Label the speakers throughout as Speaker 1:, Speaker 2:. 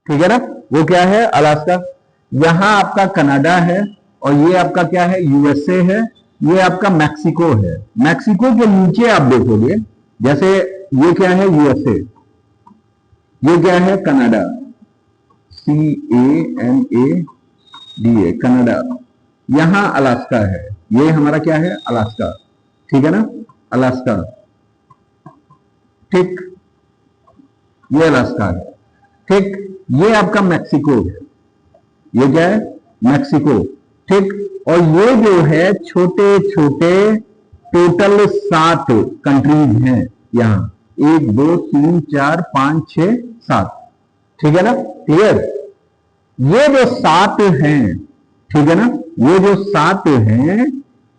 Speaker 1: ठीक है ना, वो क्या है, अलास्का। यहां आपका कनाडा है और ये आपका क्या है, यूएसए है, ये आपका मैक्सिको है। मैक्सिको के नीचे आप देखोगे, जैसे ये क्या है, यूएसए, ये क्या है, कनाडा, CANADA, कनाडा। यहां अलास्का है, ये हमारा क्या है, अलास्का। ठीक है ना, अलास्का। ठीक, ये अलास्का है। ठीक, ये आपका मैक्सिको है, ये क्या है, मैक्सिको। ठीक, और ये जो है छोटे छोटे टोटल 7 कंट्रीज हैं यहां, 1 2 3 4 5 6 7। ठीक है ना, क्लियर। ये जो 7 हैं, ठीक है ना, ये जो 7 हैं,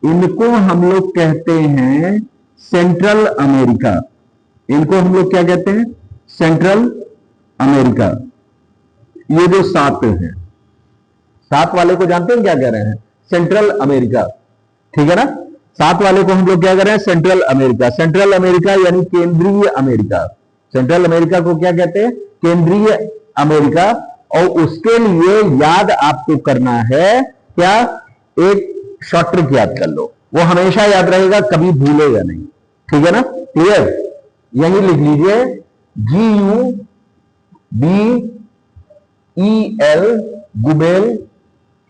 Speaker 1: इनको हम लोग कहते हैं सेंट्रल अमेरिका। इनको हम लोग क्या कहते हैं, सेंट्रल अमेरिका। ये जो 7 हैं, 7 वाले को जानते हैं क्या कह रहे हैं, सेंट्रल अमेरिका। ठीक है ना, 7 वाले को हम लोग क्या कह रहे हैं, सेंट्रल अमेरिका। सेंट्रल अमेरिका यानी केंद्रीय अमेरिका। सेंट्रल अमेरिका को क्या कहते हैं, केंद्रीय अमेरिका। और उसके लिए याद आपको करना है क्या, एक शॉर्ट ट्रिक याद कर लो, वो हमेशा याद रहेगा, कभी भूलेगा नहीं। ठीक है ना, क्लियर। यही लिख लीजिए, GUBEL, गुबेल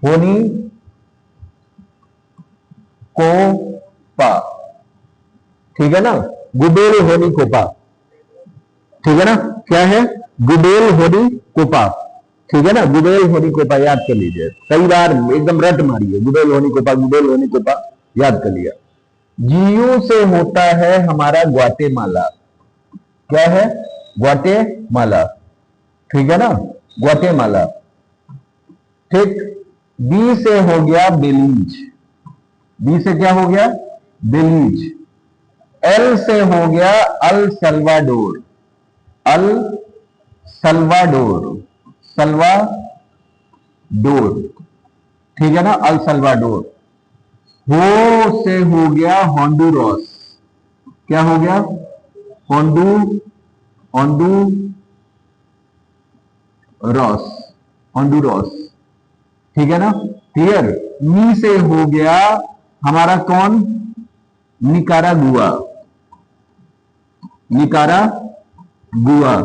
Speaker 1: होनी कोपा। ठीक है ना, गुबेल होनी कोपा। ठीक है ना, क्या है, गुबेल होनी कोपा। ठीक है ना, गुबेल होनी कोपा याद कर लीजिए, कई बार एकदम रट मारिए, गुबेल होनी कोपा, गुबेल होनी कोपा, याद कर लिया। GU से होता है हमारा ग्वाटेमाला। क्या है, ग्वाटेमाला। ठीक है ना, ग्वाटेमाला। ठीक, B से हो गया बेलीज। B से क्या हो गया, बेलीज। L से हो गया El Salvador. El Salvador, Salvador. ठीक है ना, अल सल्वाडोर। हो से हो गया होंडुरास। क्या हो गया, होंडुरास। ठीक है ना, क्लियर। नी से हो गया हमारा कौन, निकारागुआ। निकारागुआ।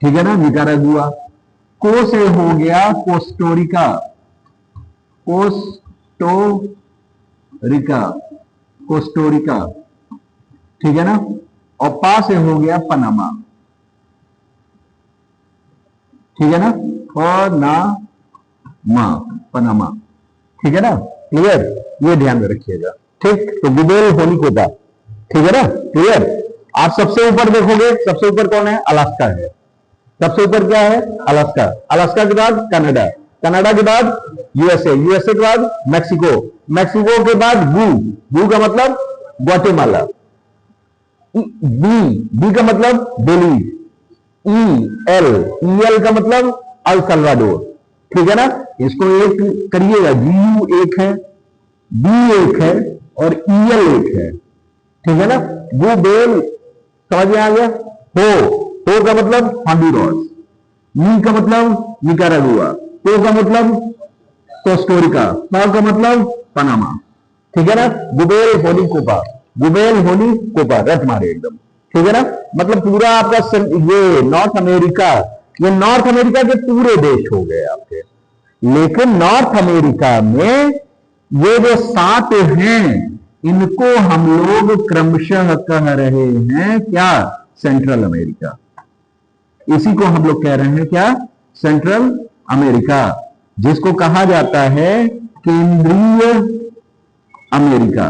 Speaker 1: ठीक है ना, निकारागुआ। को से हो गया कोस्टोरिका। कोस्टोरिका। ठीक है ना, और पा से हो गया पनामा। ठीक है ना, पनामा। ठीक है ना, क्लियर। ये ध्यान में रखिएगा। ठीक, तो गुबेल होनी कोपा। ठीक है ना, क्लियर। आप सबसे ऊपर देखोगे, सबसे ऊपर कौन है, अलास्का है। सबसे ऊपर क्या है, अलास्का। अलास्का के बाद कनाडा, कनाडा के बाद यूएसए, यूएसए के बाद मैक्सिको, मैक्सिको के बाद बू का मतलब ग्वाटेमाला, बी का मतलब बेलीज, ईएल का मतलब अल सल्वाडोर। ठीक है ना, इसको एक करिएगा, GU एक है, बी एक है और ईएल एक है। ठीक है ना, वो बेल समझ में आ गया। हो का मतलब होंडुरास, नी का मतलब निकारागुआ, को का मतलब कोस्टोरिका, पा का मतलब पनामा। ठीक है ना, गुबेल होनी कोपा, गुबेल होनी कोपा, रट मारे एकदम। ठीक है ना, मतलब पूरा आपका ये नॉर्थ अमेरिका, ये नॉर्थ अमेरिका के पूरे देश हो गए आपके। लेकिन नॉर्थ अमेरिका में ये जो 7 हैं, इनको हम लोग क्रमशः कह रहे हैं क्या, सेंट्रल अमेरिका। इसी को हम लोग कह रहे हैं क्या, सेंट्रल अमेरिका, जिसको कहा जाता है केंद्रीय अमेरिका।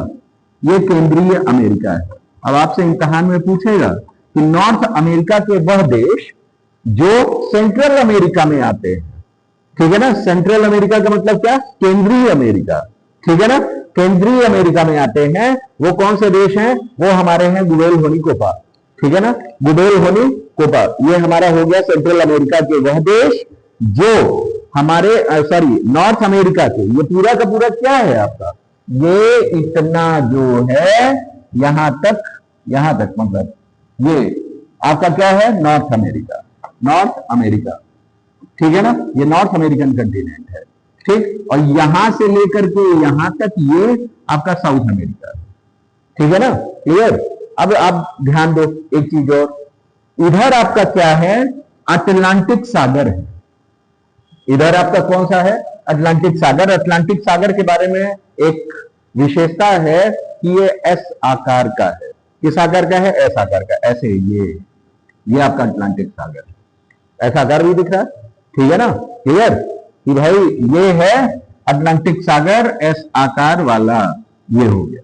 Speaker 1: ये केंद्रीय अमेरिका है। अब आपसे इम्तिहान में पूछेगा कि नॉर्थ अमेरिका के वह देश जो सेंट्रल अमेरिका में आते हैं। ठीक है ना, सेंट्रल अमेरिका का मतलब क्या, केंद्रीय अमेरिका। ठीक है ना, केंद्रीय अमेरिका में आते हैं, वो कौन से देश हैं, वो हमारे हैं गुबेल होनी कोपा। ठीक है ना, गुबेल होनी कोपा, ये हमारा हो गया सेंट्रल अमेरिका के वह देश जो हमारे नॉर्थ अमेरिका के, ये पूरा का पूरा क्या है आपका, ये इतना जो है यहां तक मतलब ये आपका क्या है, नॉर्थ अमेरिका। नॉर्थ अमेरिका, ठीक है ना, ये नॉर्थ अमेरिकन कंटिनेंट है, ठीक। और यहां से लेकर के यहां तक ये आपका साउथ अमेरिका है, ठीक है ना, क्लियर। अब आप ध्यान दो एक चीज और, इधर आपका क्या है, अटलांटिक सागर है, इधर आपका कौन सा है, अटलांटिक सागर। अटलांटिक सागर के बारे में एक विशेषता है कि ये एस आकार का है, किस आकार का है, एस आकार का, ऐसे ये आपका अटलांटिक सागर है, ऐसा आकार भी दिख रहा है, ठीक है ना, क्लियर, कि भाई ये है अटलांटिक सागर, एस आकार वाला, ये हो गया,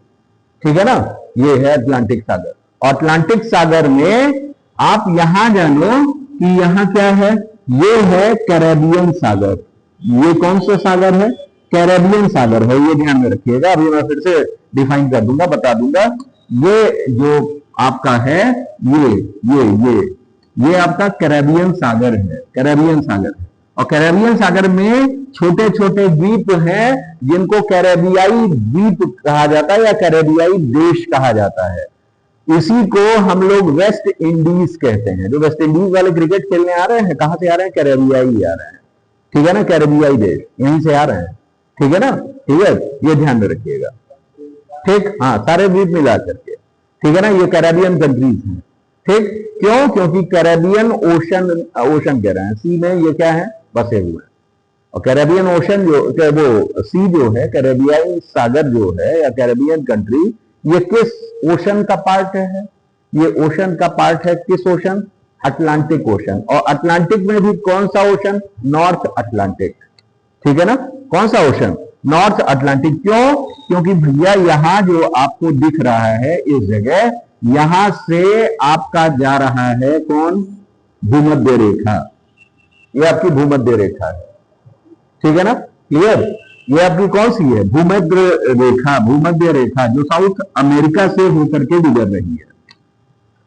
Speaker 1: ठीक है ना, ये है अटलांटिक सागर। और अटलांटिक सागर में आप यहां जानो कि यहां क्या है, ये है कैरेबियन सागर, ये कौन सा सागर है, कैरेबियन सागर है, ये ध्यान में रखिएगा। अभी मैं फिर से डिफाइन कर दूंगा, बता दूंगा, ये जो आपका है ये आपका कैरेबियन सागर है, कैरेबियन सागर है। और कैरेबियन सागर में छोटे छोटे द्वीप हैं जिनको कैरेबियाई द्वीप कहा जाता है या कैरेबियाई देश कहा जाता है। इसी को हम लोग वेस्ट इंडीज कहते हैं। जो वेस्ट इंडीज वाले क्रिकेट खेलने आ रहे हैं, कहां से आ रहे हैं, कैरेबियाई आ रहे हैं, ठीक है ना, कैरेबियाई देश यहीं से आ रहे हैं, ठीक है ना, ठीक है, ये ध्यान में रखिएगा, ठीक, हाँ, सारे द्वीप मिला करके, ठीक है ना, ये कैरेबियन कंट्रीज हैं, ठीक। क्यों, क्योंकि कैरेबियन ओशन कह रहे हैं, सी में ये क्या है, बसे हुए हैं। और कैरेबियन ओशन जो वो सी जो है, कैरेबियाई सागर जो है या कैरेबियन कंट्री, ये किस ओशन का पार्ट है, ये ओशन का पार्ट है, किस ओशन, अटलांटिक ओशन। और अटलांटिक में भी कौन सा ओशन, नॉर्थ अटलांटिक, ठीक है ना, कौन सा ओशन, नॉर्थ अटलांटिक। क्यों, क्योंकि भैया यहां जो आपको दिख रहा है इस जगह, यहां से आपका जा रहा है कौन, भूमध्य रेखा, ये आपकी भूमध्य रेखा है, ठीक है ना, क्लियर। ये आपकी कौन सी है, भूमध्य रेखा, भूमध्य रेखा जो साउथ अमेरिका से होकर के गुजर रही है,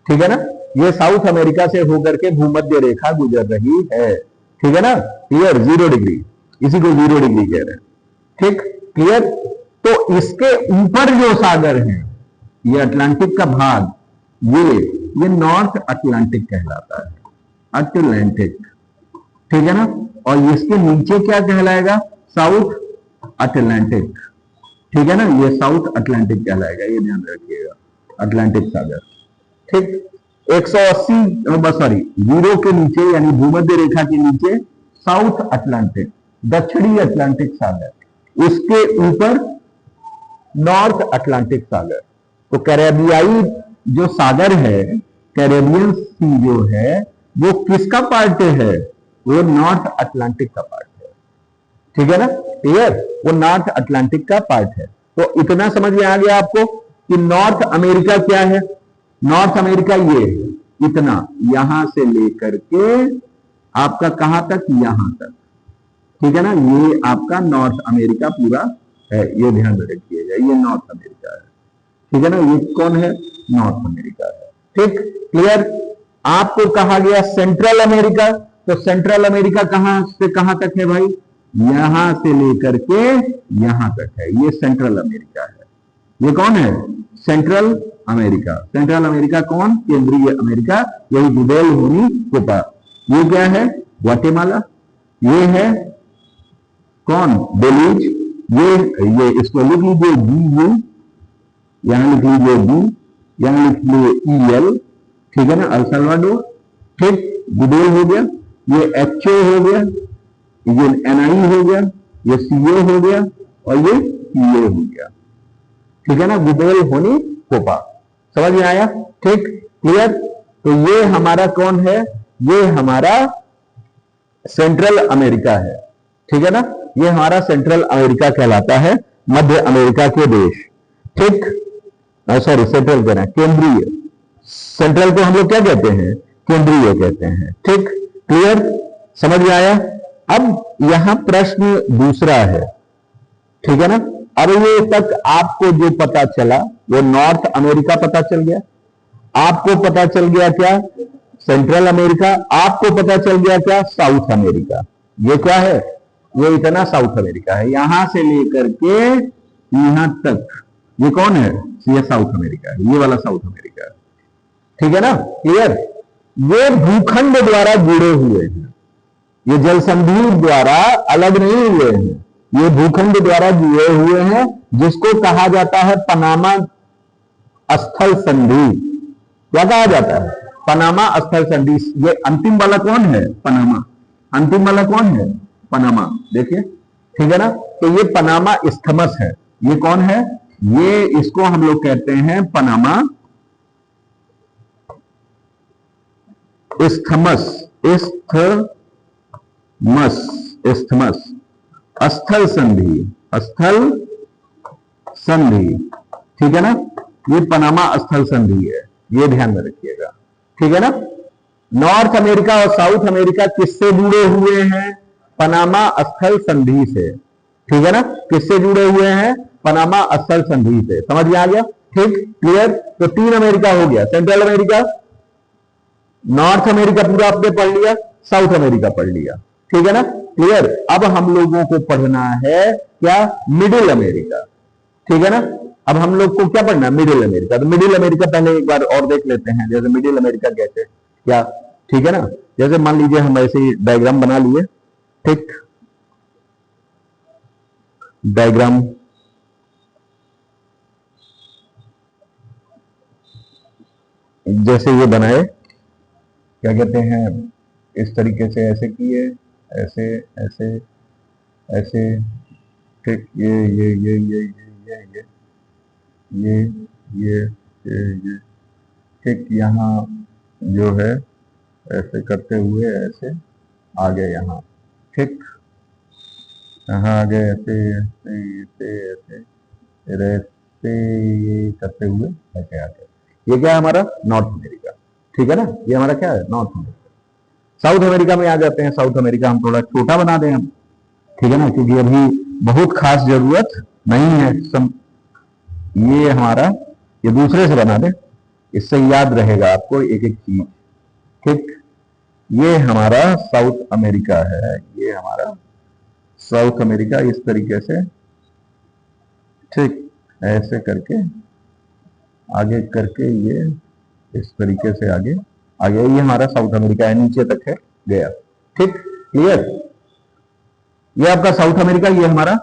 Speaker 1: ठीक है ना, ये साउथ अमेरिका से होकर के भूमध्य रेखा गुजर रही है, ठीक है ना, क्लियर, 0 डिग्री, इसी को 0 डिग्री कह रहे हैं, ठीक, क्लियर। तो इसके ऊपर जो सागर है, ये अटलांटिक का भाग, ये नॉर्थ अटलांटिक कहलाता है, अटलांटिक, ठीक है ना। और इसके नीचे क्या कहलाएगा, साउथ अटलांटिक, ठीक है ना, ये साउथ अटलांटिक कहलाएगा, ये ध्यान रखिएगा, अटलांटिक सागर, ठीक। 180 सॉरी 0 के नीचे यानी भूमध्य रेखा के नीचे साउथ अटलांटिक, दक्षिणी अटलांटिक सागर, उसके ऊपर नॉर्थ अटलांटिक सागर। तो कैरेबियाई जो सागर है, कैरेबियन सी जो है, वो किसका पार्ट है, वो नॉर्थ अटलांटिक का पार्ट है, ठीक है ना, क्लियर, वो नॉर्थ अटलांटिक का पार्ट है। तो इतना समझ में आ गया आपको कि नॉर्थ अमेरिका क्या है, नॉर्थ अमेरिका ये है, इतना, यहां से लेकर के आपका कहां तक, यहां तक, ठीक है ना, ये आपका नॉर्थ अमेरिका पूरा है, ये ध्यान में रखिएगा, ये नॉर्थ अमेरिका है, ठीक है ना, ये कौन है, नॉर्थ अमेरिका है, ठीक, क्लियर। आपको कहा गया सेंट्रल अमेरिका, तो सेंट्रल अमेरिका कहां से कहां तक है भाई, यहां से लेकर के यहां तक है, ये सेंट्रल अमेरिका है। ये कौन है, सेंट्रल अमेरिका। सेंट्रल अमेरिका कौन, केंद्रीय अमेरिका, यही गुडेल होनी कोपा। ये क्या है, ग्वाटेमाला। ये है कौन, बेलीज। ये इसको लिख लीजिए GU, यहां लिख लीजिए B, यहां लिख लीजिए EL, ठीक है ना, अल सल्वाडोर, ठीक, गुडेल हो गया, ये HO हो गया, ये NI हो गया, ये CO हो गया, और ये PA हो गया, ठीक है ना, गुडेल होनी कोपा। समझ में आया, ठीक, क्लियर। तो ये हमारा कौन है, ये हमारा सेंट्रल अमेरिका है, ठीक है ना, ये हमारा सेंट्रल अमेरिका कहलाता है, मध्य अमेरिका के देश, ठीक, सॉरी सेंट्रल कहना, केंद्रीय, सेंट्रल को हम लोग क्या कहते हैं, केंद्रीय कहते हैं, ठीक, क्लियर, समझ में आया। अब यहां प्रश्न दूसरा है, ठीक है ना। अब ये तक आपको जो पता चला वो नॉर्थ अमेरिका पता चल गया, आपको पता चल गया क्या, सेंट्रल अमेरिका, आपको पता चल गया क्या, साउथ अमेरिका। ये क्या है, ये इतना साउथ अमेरिका है, यहां से लेकर के यहां तक, ये कौन है, ये साउथ अमेरिका है, ये वाला साउथ अमेरिका है, ठीक है ना, क्लियर। ये भूखंड द्वारा जुड़े हुए हैं, ये जल संधि द्वारा अलग नहीं हुए हैं, ये भूखंड द्वारा जुड़े हुए हैं, जिसको कहा जाता है पनामा स्थल संधि। क्या कहा जाता है? पनामा स्थल संधि। ये अंतिम वाला कौन है? पनामा। अंतिम वाला कौन है? पनामा। देखिए, ठीक है ना। तो ये पनामा इस्थमस है। ये कौन है? ये, इसको हम लोग कहते हैं पनामा इस्थमस। इस्थमस स्थल संधि, स्थल संधि, ठीक है ना। ये पनामा स्थल संधि है, ये ध्यान में रखिएगा, ठीक है ना। नॉर्थ अमेरिका और साउथ अमेरिका किससे जुड़े हुए हैं? पनामा स्थल संधि से, ठीक है ना। किससे जुड़े हुए हैं? पनामा स्थल संधि से। समझ में आ गया? ठीक, क्लियर। तो 3 अमेरिका हो गया, सेंट्रल अमेरिका, नॉर्थ अमेरिका पूरा आपने पढ़ लिया, साउथ अमेरिका पढ़ लिया, ठीक है ना, क्लियर। अब हम लोगों को पढ़ना है क्या? मिडिल अमेरिका, ठीक है ना। अब हम लोग को क्या पढ़ना है? Middle America. तो मिडिल अमेरिका पहले एक बार और देख लेते हैं, जैसे मिडिल अमेरिका कैसे क्या, ठीक है ना। जैसे मान लीजिए हम ऐसे ही डायग्राम बना लिए, ठीक, डायग्राम जैसे ये बनाए, क्या कहते हैं, इस तरीके से ऐसे किए, ऐसे ऐसे ऐसे, ठीक, ये ठीक, यहाँ जो है ऐसे करते हुए ऐसे आ गए यहाँ, ठीक, यहाँ आ गए ऐसे ऐसे ऐसे ऐसे ऐसे, ये करते हुए ऐसे आ गए। ये क्या है? हमारा नॉर्थ अमेरिका, ठीक है ना। ये हमारा क्या है? North America. साउथ अमेरिका में आ जाते हैं। साउथ अमेरिका हम थोड़ा छोटा बना दें हम, ठीक है ना, क्योंकि अभी बहुत खास जरूरत नहीं है। ये हमारा, ये दूसरे से बना दें, इससे याद रहेगा आपको एक एक चीज, ठीक। ये हमारा साउथ अमेरिका है, ये हमारा साउथ अमेरिका, इस तरीके से, ठीक, ऐसे करके आगे करके ये इस तरीके से आगे आ गया। ये हमारा साउथ अमेरिका है, नीचे तक है गया, ठीक, क्लियर। ये आपका साउथ अमेरिका, ये हमारा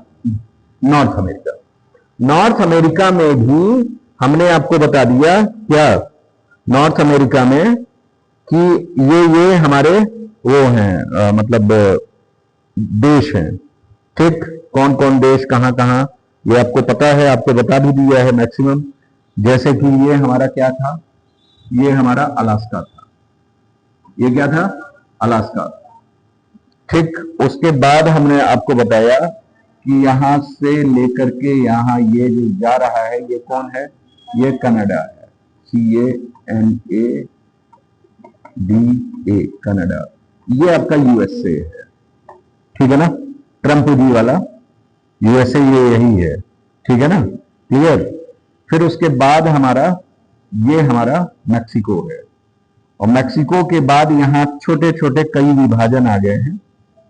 Speaker 1: नॉर्थ अमेरिका। नॉर्थ अमेरिका में भी हमने आपको बता दिया क्या? नॉर्थ अमेरिका में कि ये हमारे वो हैं, मतलब देश हैं, ठीक। कौन कौन देश, कहां कहां, ये आपको पता है, आपको बता भी दिया है मैक्सिमम। जैसे कि ये हमारा क्या था? ये हमारा अलास्का था। ये क्या था? अलास्का, ठीक। उसके बाद हमने आपको बताया कि यहां से लेकर के यहां ये जो जा रहा है, ये कौन है? ये कनाडा है, CANADA, कनाडा। ये आपका यूएसए है, ठीक है ना। ट्रंप जी वाला यूएसए ये यही है, ठीक है ना, क्लियर। फिर उसके बाद हमारा, ये हमारा मैक्सिको है, और मैक्सिको के बाद यहां छोटे छोटे कई विभाजन आ गए हैं,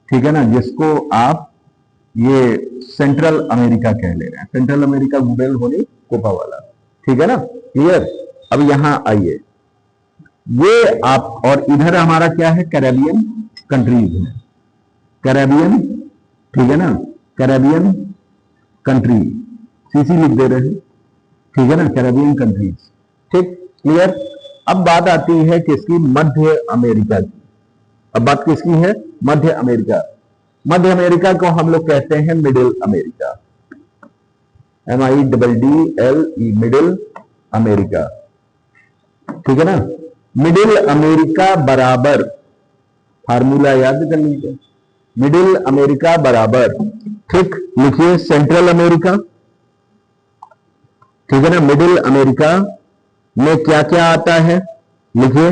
Speaker 1: ठीक है ना, जिसको आप ये सेंट्रल अमेरिका कह ले रहे हैं। सेंट्रल अमेरिका गुबेल होली कोपा वाला, ठीक है ना, क्लियर। अब यहां आइए, ये आप, और इधर हमारा क्या है? कैरेबियन कंट्रीज है, कैरेबियन, ठीक है ना, कैरेबियन कंट्री, सीसी लिख दे रहे हैं, ठीक है ना, कैरेबियन कंट्रीज, ठीक, क्लियर। अब बात आती है किसकी? मध्य अमेरिका की। अब बात किसकी है? मध्य अमेरिका। मध्य अमेरिका को हम लोग कहते हैं middle America, MIDDLE, middle America, ठीक है ना। मिडिल अमेरिका बराबर, फार्मूला याद कर लीजिए, मिडिल अमेरिका बराबर, ठीक, लिखिए सेंट्रल अमेरिका, ठीक है ना। मिडिल अमेरिका में क्या क्या आता है? लिखिए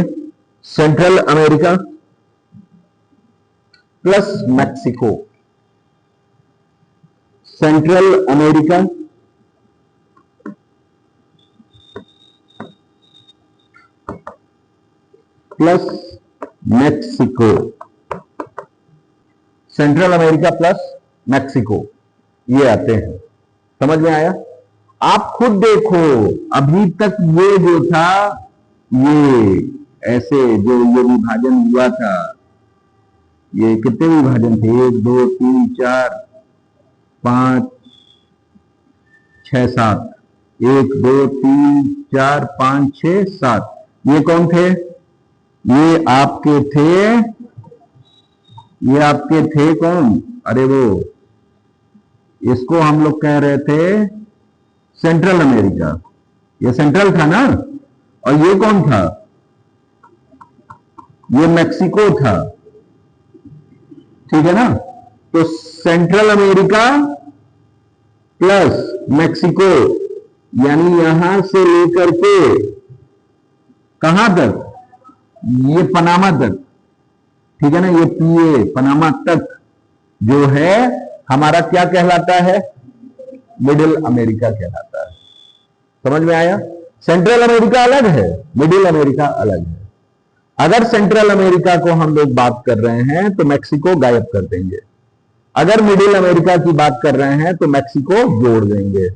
Speaker 1: central America plus Mexico, central America plus Mexico, central America plus Mexico, ये आते हैं। समझ में आया? आप खुद देखो, अभी तक ये जो था, ये ऐसे जो ये विभाजन हुआ था, ये कितने विभाजन थे, 1 2 3 4 5 6 7, 1 2 3 4 5 6 7, ये कौन थे, ये आपके थे कौन, अरे वो इसको हम लोग कह रहे थे सेंट्रल अमेरिका, ये सेंट्रल था ना, और ये कौन था, ये मैक्सिको था, ठीक है ना। तो सेंट्रल अमेरिका प्लस मैक्सिको, यानी यहां से लेकर के कहां तक, ये पनामा तक, ठीक है ना, ये पीए पनामा तक जो है हमारा क्या कहलाता है, मिडिल अमेरिका कहलाता है। समझ में आया, सेंट्रल अमेरिका अलग है, मिडिल अमेरिका अलग है। अगर सेंट्रल अमेरिका को हम लोग बात कर रहे हैं तो मैक्सिको गायब कर देंगे, अगर मिडिल अमेरिका की बात कर रहे हैं तो मैक्सिको जोड़ देंगे,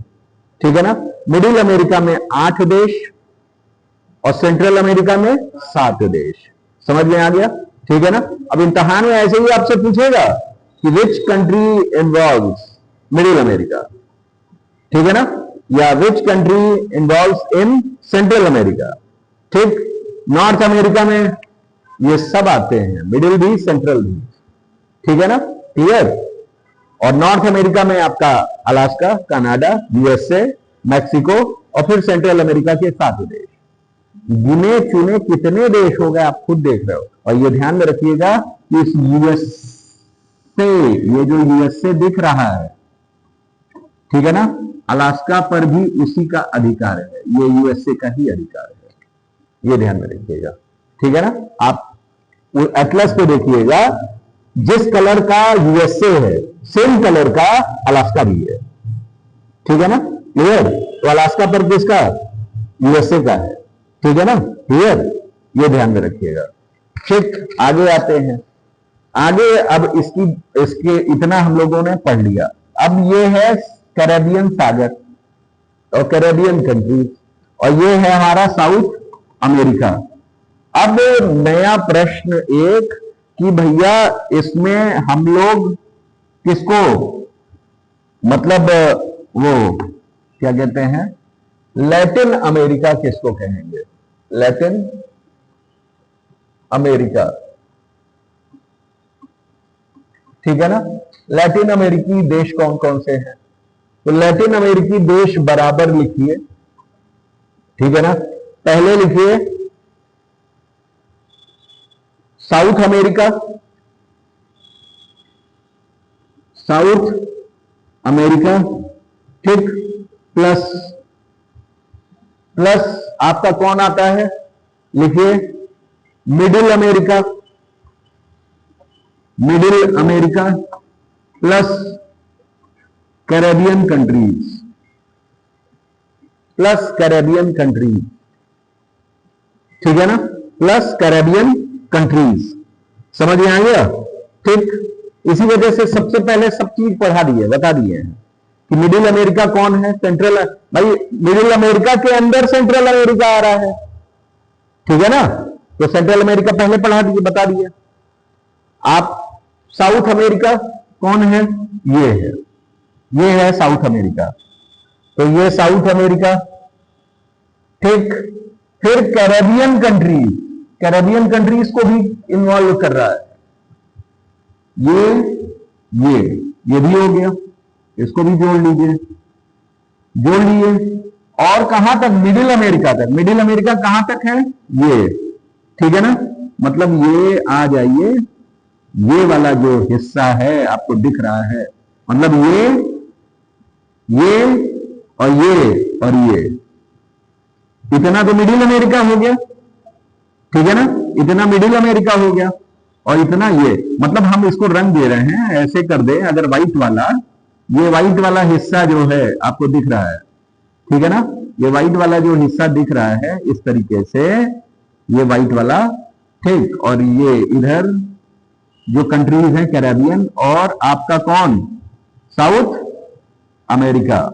Speaker 1: ठीक है ना। मिडिल अमेरिका में 8 देश और सेंट्रल अमेरिका में 7 देश, समझ में आ गया, ठीक है ना। अब इम्तिहान में ऐसे ही आपसे पूछेगा कि which country involves middle America, ठीक है ना, या which country involves in central America, ठीक। नॉर्थ अमेरिका में ये सब आते हैं, मिडिल भी सेंट्रल भी, ठीक है ना, क्लियर। और नॉर्थ अमेरिका में आपका अलास्का, कनाडा, यूएसए, मैक्सिको और फिर सेंट्रल अमेरिका के 7 देश। गिने चुने कितने देश हो गए आप खुद देख रहे हो। और ये ध्यान में रखिएगा कि इस यूएसए, ये जो यूएसए दिख रहा है, ठीक है ना, अलास्का पर भी उसी का अधिकार है, ये यूएसए का ही अधिकार है, ये ध्यान में रखिएगा, ठीक है ना। आप एटलस पे देखिएगा, जिस कलर का यूएसए है सेम कलर का अलास्का भी है, ठीक है ना, क्लियर। तो अलास्का पर किसका, यूएसए का है, ठीक है ना, क्लियर, ये ध्यान में रखिएगा। ठीक, आगे आते हैं, आगे अब इसके इतना हम लोगों ने पढ़ लिया। अब ये है कैरेबियन सागर और कैरेबियन कंट्रीज, और ये है हमारा साउथ अमेरिका। अब नया प्रश्न एक कि भैया इसमें हम लोग किसको, मतलब वो क्या कहते हैं, लैटिन अमेरिका किसको कहेंगे, लैटिन अमेरिका, ठीक है ना। लैटिन अमेरिकी देश कौन कौन से हैं, तो लैटिन अमेरिकी देश बराबर लिखिए, ठीक है ना। पहले लिखिए साउथ अमेरिका, साउथ अमेरिका, ठीक, प्लस आपका कौन आता है, लिखिए middle America, middle America plus Caribbean countries, plus Caribbean countries, ठीक है ना, प्लस कैरेबियन कंट्रीज, समझ में आ गया, ठीक। इसी वजह से सबसे पहले सब चीज पढ़ा दिए, बता दिए हैं कि मिडिल अमेरिका कौन है, सेंट्रल, भाई मिडिल अमेरिका के अंदर सेंट्रल अमेरिका आ रहा है, ठीक है ना। तो सेंट्रल अमेरिका पहले पढ़ा दिए, बता दिए। आप साउथ अमेरिका कौन है, ये है साउथ अमेरिका, तो ये साउथ अमेरिका, ठीक। फिर कैरेबियन कंट्रीज, कैरेबियन कंट्रीज को भी इन्वॉल्व कर रहा है, ये भी हो गया, इसको भी जोड़ लीजिए, जोड़ लिए। और कहां तक, मिडिल अमेरिका तक, मिडिल अमेरिका कहां तक है, ये, ठीक है ना, मतलब ये आ जाइए, ये वाला जो हिस्सा है आपको दिख रहा है, मतलब ये और ये, इतना तो मिडिल अमेरिका हो गया, ठीक है ना, इतना मिडिल अमेरिका हो गया, और इतना ये, मतलब हम इसको रंग दे रहे हैं, ऐसे कर दे, अगर व्हाइट वाला, ये व्हाइट वाला हिस्सा जो है आपको दिख रहा है, ठीक है ना, ये व्हाइट वाला जो हिस्सा दिख रहा है इस तरीके से, ये व्हाइट वाला, ठीक, और ये इधर जो कंट्रीज हैं कैरेबियन, और आपका कौन, साउथ अमेरिका,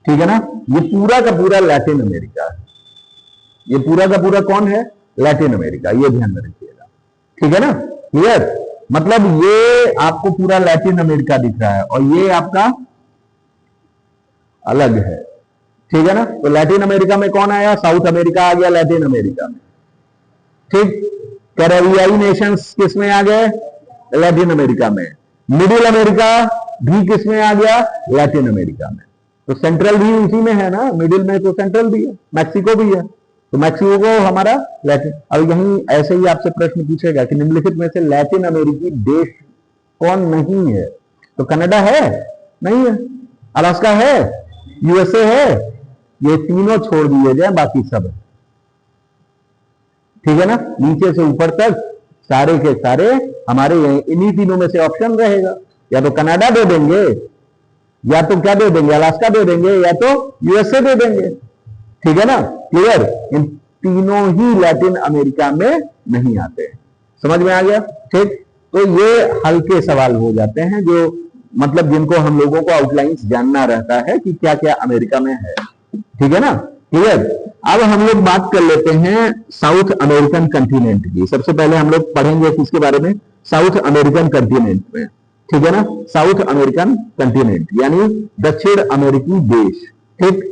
Speaker 1: ठीक है ना। ये पूरा का पूरा लैटिन अमेरिका है, ये पूरा का पूरा कौन है, लैटिन अमेरिका, ये ध्यान में रखिएगा। ठीक है ना, क्लियर। मतलब ये आपको पूरा लैटिन अमेरिका दिख रहा है और ये आपका अलग है। ठीक है ना, तो लैटिन अमेरिका में कौन आया, साउथ अमेरिका आ गया लैटिन अमेरिका में। ठीक, कैरेबियाई नेशंस किस में आ गए, लैटिन अमेरिका में। मिडिल अमेरिका भी किस में आ गया, लैटिन अमेरिका में। तो सेंट्रल भी उसी में है ना, मिडिल में तो सेंट्रल भी है, मैक्सिको भी है, तो मैक्सिको को हमारा लैटिन। अब यहीं ऐसे ही आपसे प्रश्न पूछेगा कि निम्नलिखित में से लैटिन अमेरिकी देश कौन नहीं है, तो कनाडा है, नहीं है, अलास्का है, यूएसए है, ये तीनों छोड़ दिए जाए, बाकी सब है। ठीक है ना, नीचे से ऊपर तक सारे के सारे हमारे इन्हीं तीनों में से ऑप्शन रहेगा, या तो कनाडा दे देंगे, या तो क्या दे देंगे, अलास्का दे देंगे, या तो यूएसए दे देंगे। ठीक है ना, क्लियर। इन तीनों ही लैटिन अमेरिका में नहीं आते। समझ में आ गया। ठीक, तो ये हल्के सवाल हो जाते हैं जो मतलब जिनको हम लोगों को आउटलाइंस जानना रहता है कि क्या क्या अमेरिका में है। ठीक है ना, क्लियर। अब हम लोग बात कर लेते हैं साउथ अमेरिकन कंटिनेंट की। सबसे पहले हम लोग पढ़ेंगे किसके बारे में, साउथ अमेरिकन कंटिनेंट में। ठीक है ना, साउथ अमेरिकन कंटिनेंट यानी दक्षिण अमेरिकी देश। ठीक,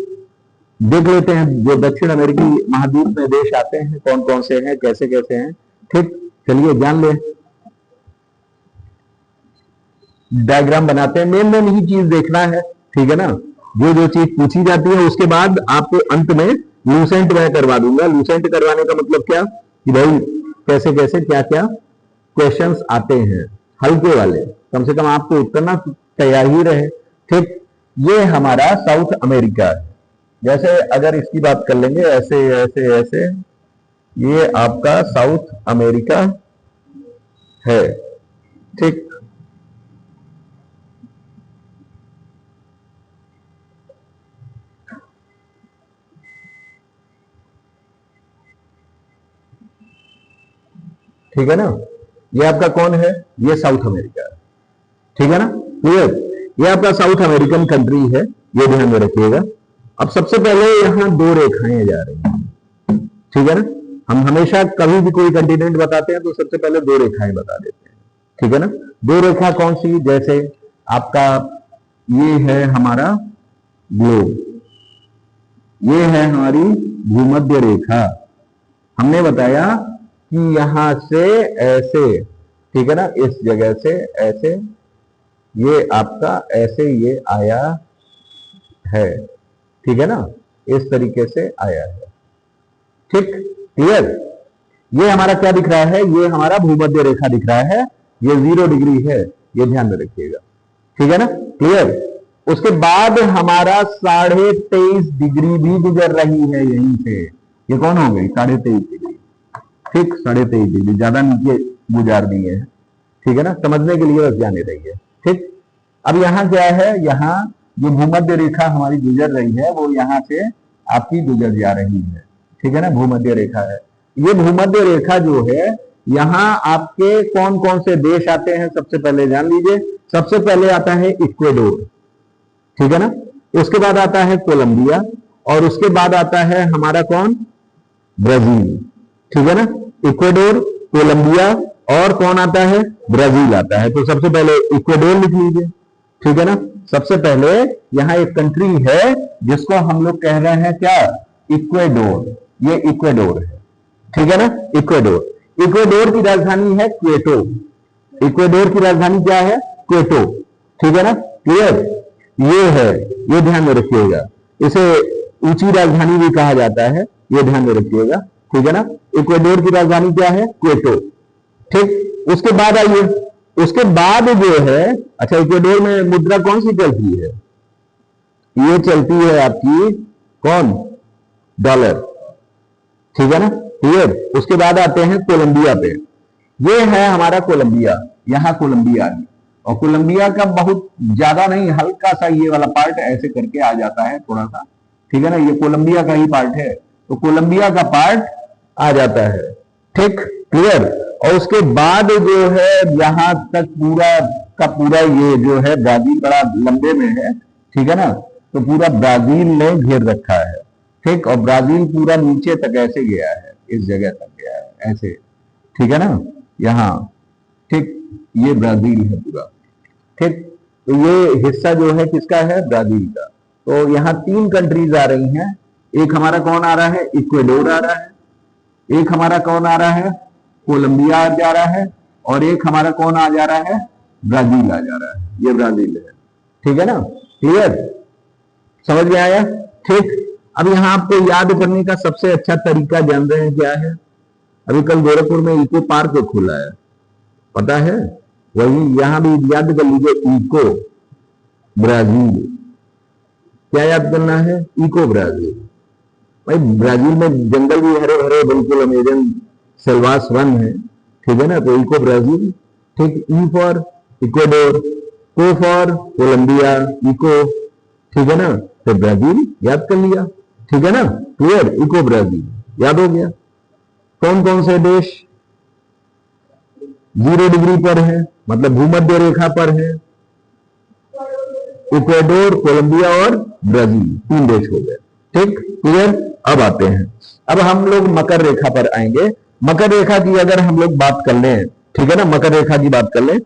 Speaker 1: देख लेते हैं जो दक्षिण अमेरिकी महाद्वीप में देश आते हैं कौन कौन से हैं, कैसे कैसे हैं। ठीक, चलिए जान ले, डायग्राम बनाते हैं। मेन ही चीज देखना है। ठीक है ना, जो जो चीज पूछी जाती है उसके बाद आपको अंत में लूसेंट मैं करवा दूंगा। लूसेंट करवाने का मतलब क्या कि भाई कैसे कैसे क्या क्या क्वेश्चंस आते हैं, हल्के वाले, कम से कम आपको उतना तैयार ही रहे। ठीक, ये हमारा साउथ अमेरिका है। जैसे अगर इसकी बात कर लेंगे ऐसे ऐसे ऐसे, ये आपका साउथ अमेरिका है। ठीक, ठीक है ना, ये आपका कौन है, ये साउथ अमेरिका है। ठीक है ना, क्लियर। ये आपका साउथ अमेरिकन कंट्री है, ये ध्यान में रखिएगा। अब सबसे पहले यहां दो रेखाएं जा रही हैं। ठीक है ना, हम हमेशा कभी भी कोई कंटिनेंट बताते हैं तो सबसे पहले दो रेखाएं बता देते हैं। ठीक है ना, दो रेखा कौन सी, जैसे आपका ये है हमारा ग्लोब, ये है हमारी भूमध्य रेखा। हमने बताया कि यहां से ऐसे, ठीक है ना, इस जगह से ऐसे, ये आपका ऐसे ये आया है। ठीक है ना, इस तरीके से आया है। ठीक, क्लियर। ये हमारा क्या दिख रहा है, ये हमारा भूमध्य रेखा दिख रहा है, ये 0 डिग्री है, ये ध्यान में रखिएगा। ठीक है ना, क्लियर। उसके बाद हमारा 23.5 डिग्री भी गुजर रही है यहीं से। ये कौन हो गई, 23.5 डिग्री। ठीक, 23.5 डिग्री ज्यादा नीचे गुजार दिए हैं। ठीक है ना, समझने के लिए बस जाने रहिए। ठीक, अब यहां क्या है, यहां जो भूमध्य रेखा हमारी गुजर रही है वो यहां से आपकी गुजर जा रही है। ठीक है ना, भूमध्य रेखा है। ये भूमध्य रेखा जो है, यहां आपके कौन कौन से देश आते हैं सबसे पहले जान लीजिए। सबसे पहले आता है इक्वेडोर। ठीक है ना, उसके बाद आता है कोलंबिया, और उसके बाद आता है हमारा कौन, ब्राजील। ठीक है ना, इक्वेडोर, कोलंबिया, और कौन आता है, ब्राजील आता है। तो सबसे पहले इक्वेडोर लिख लीजिए। ठीक है ना, सबसे पहले यहां एक कंट्री है जिसको हम लोग कह रहे हैं क्या, इक्वेडोर। ये इक्वेडोर है। ठीक है ना, इक्वेडोर। इक्वेडोर की राजधानी है क्वेटो। इक्वेडोर की राजधानी क्या है, क्वेटो। ठीक है ना, क्लियर। ये है, ये ध्यान में रखिएगा। इसे ऊंची राजधानी भी कहा जाता है, ये ध्यान में रखिएगा। ठीक है ना, इक्वेडोर की राजधानी क्या है, क्वेटो। ठीक, उसके बाद आइए, उसके बाद जो है, अच्छा इक्वेडोर में मुद्रा कौन सी चलती है, ये चलती है आपकी कौन, डॉलर। ठीक है ना, क्लियर। उसके बाद आते हैं कोलंबिया पे। ये है हमारा कोलंबिया, यहां कोलंबिया है, और कोलंबिया का बहुत ज्यादा नहीं, हल्का सा ये वाला पार्ट ऐसे करके आ जाता है थोड़ा सा। ठीक है ना, ये कोलंबिया का ही पार्ट है, तो कोलंबिया का पार्ट आ जाता है। ठीक, क्लियर। और उसके बाद जो है यहां तक पूरा का पूरा ये जो है ब्राजील बड़ा लंबे में है। ठीक है ना, तो पूरा ब्राजील ने घेर रखा है। ठीक, और ब्राजील पूरा नीचे तक ऐसे गया है, इस जगह तक गया है ऐसे, ठीक है ना, यहाँ, ठीक, ये ब्राजील है पूरा, ठीक। तो ये हिस्सा जो है किसका है, ब्राजील का। तो यहाँ 3 कंट्रीज आ रही हैं, एक हमारा कौन आ रहा है, इक्वेडोर आ रहा है, एक हमारा कौन आ रहा है, कोलंबिया आ जा रहा है, और एक हमारा कौन आ जा रहा है, ब्राजील आ जा रहा है, ये ब्राजील है, ठीक है ना, क्लियर, समझ में आया, ठीक। अब यहाँ आपको याद करने का सबसे अच्छा तरीका जान रहे हैं क्या है, अभी कल गोरखपुर में इको पार्क खुला है, पता है, वही यहां भी याद कर लीजिए, इको ब्राजील, क्या याद करना है, इको ब्राजील। भाई ब्राजील में जंगल भी हरे भरे बिल्कुल अमेजन सेल्वास वन है, ठीक है ना, तो इको ब्राजील, ठीक, ई फॉर इक्वेडोर, को फॉर कोलंबिया, इको, ठीक है ना, तो ब्राजील याद कर लिया, ठीक है ना, क्लियर, इको ब्राजील याद हो गया। कौन कौन से देश 0 डिग्री पर है, मतलब भूमध्य रेखा पर है, इक्वेडोर, कोलंबिया और ब्राजील, 3 देश हो गए, ठीक, क्लियर। अब आते हैं, अब हम लोग मकर रेखा पर आएंगे। मकर रेखा की अगर हम लोग बात कर लें, ठीक है ना, मकर रेखा की बात कर लें,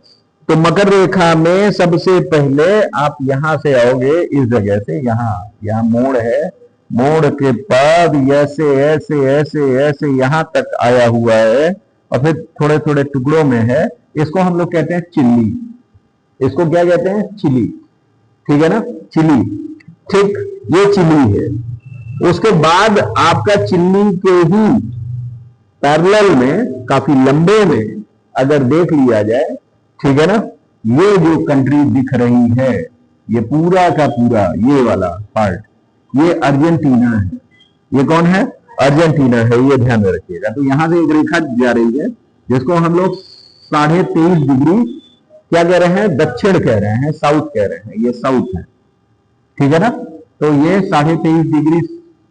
Speaker 1: तो मकर रेखा में सबसे पहले आप यहां से आओगे, इस जगह से, यहां मोड़ है, मोड़ के बाद ऐसे ऐसे ऐसे ऐसे यहां तक आया हुआ है, और फिर थोड़े थोड़े टुकड़ों में है, इसको हम लोग कहते हैं चिल्ली, इसको क्या कहते हैं, चिली, ठीक है ना, चिली, ठीक, ये चिली है। उसके बाद आपका चिल्ली के ही पैरेलल में, काफी लंबे में अगर देख लिया जाए, ठीक है ना, ये जो कंट्री दिख रही है, ये पूरा का पूरा ये वाला पार्ट, ये अर्जेंटीना है, ये कौन है, अर्जेंटीना है, ये ध्यान में रखिएगा। तो यहां से एक रेखा जा रही है जिसको हम लोग 23.5 डिग्री क्या कह रहे हैं, दक्षिण कह रहे हैं, साउथ कह रहे हैं, ये साउथ है, ठीक है ना। तो ये 23.5 डिग्री,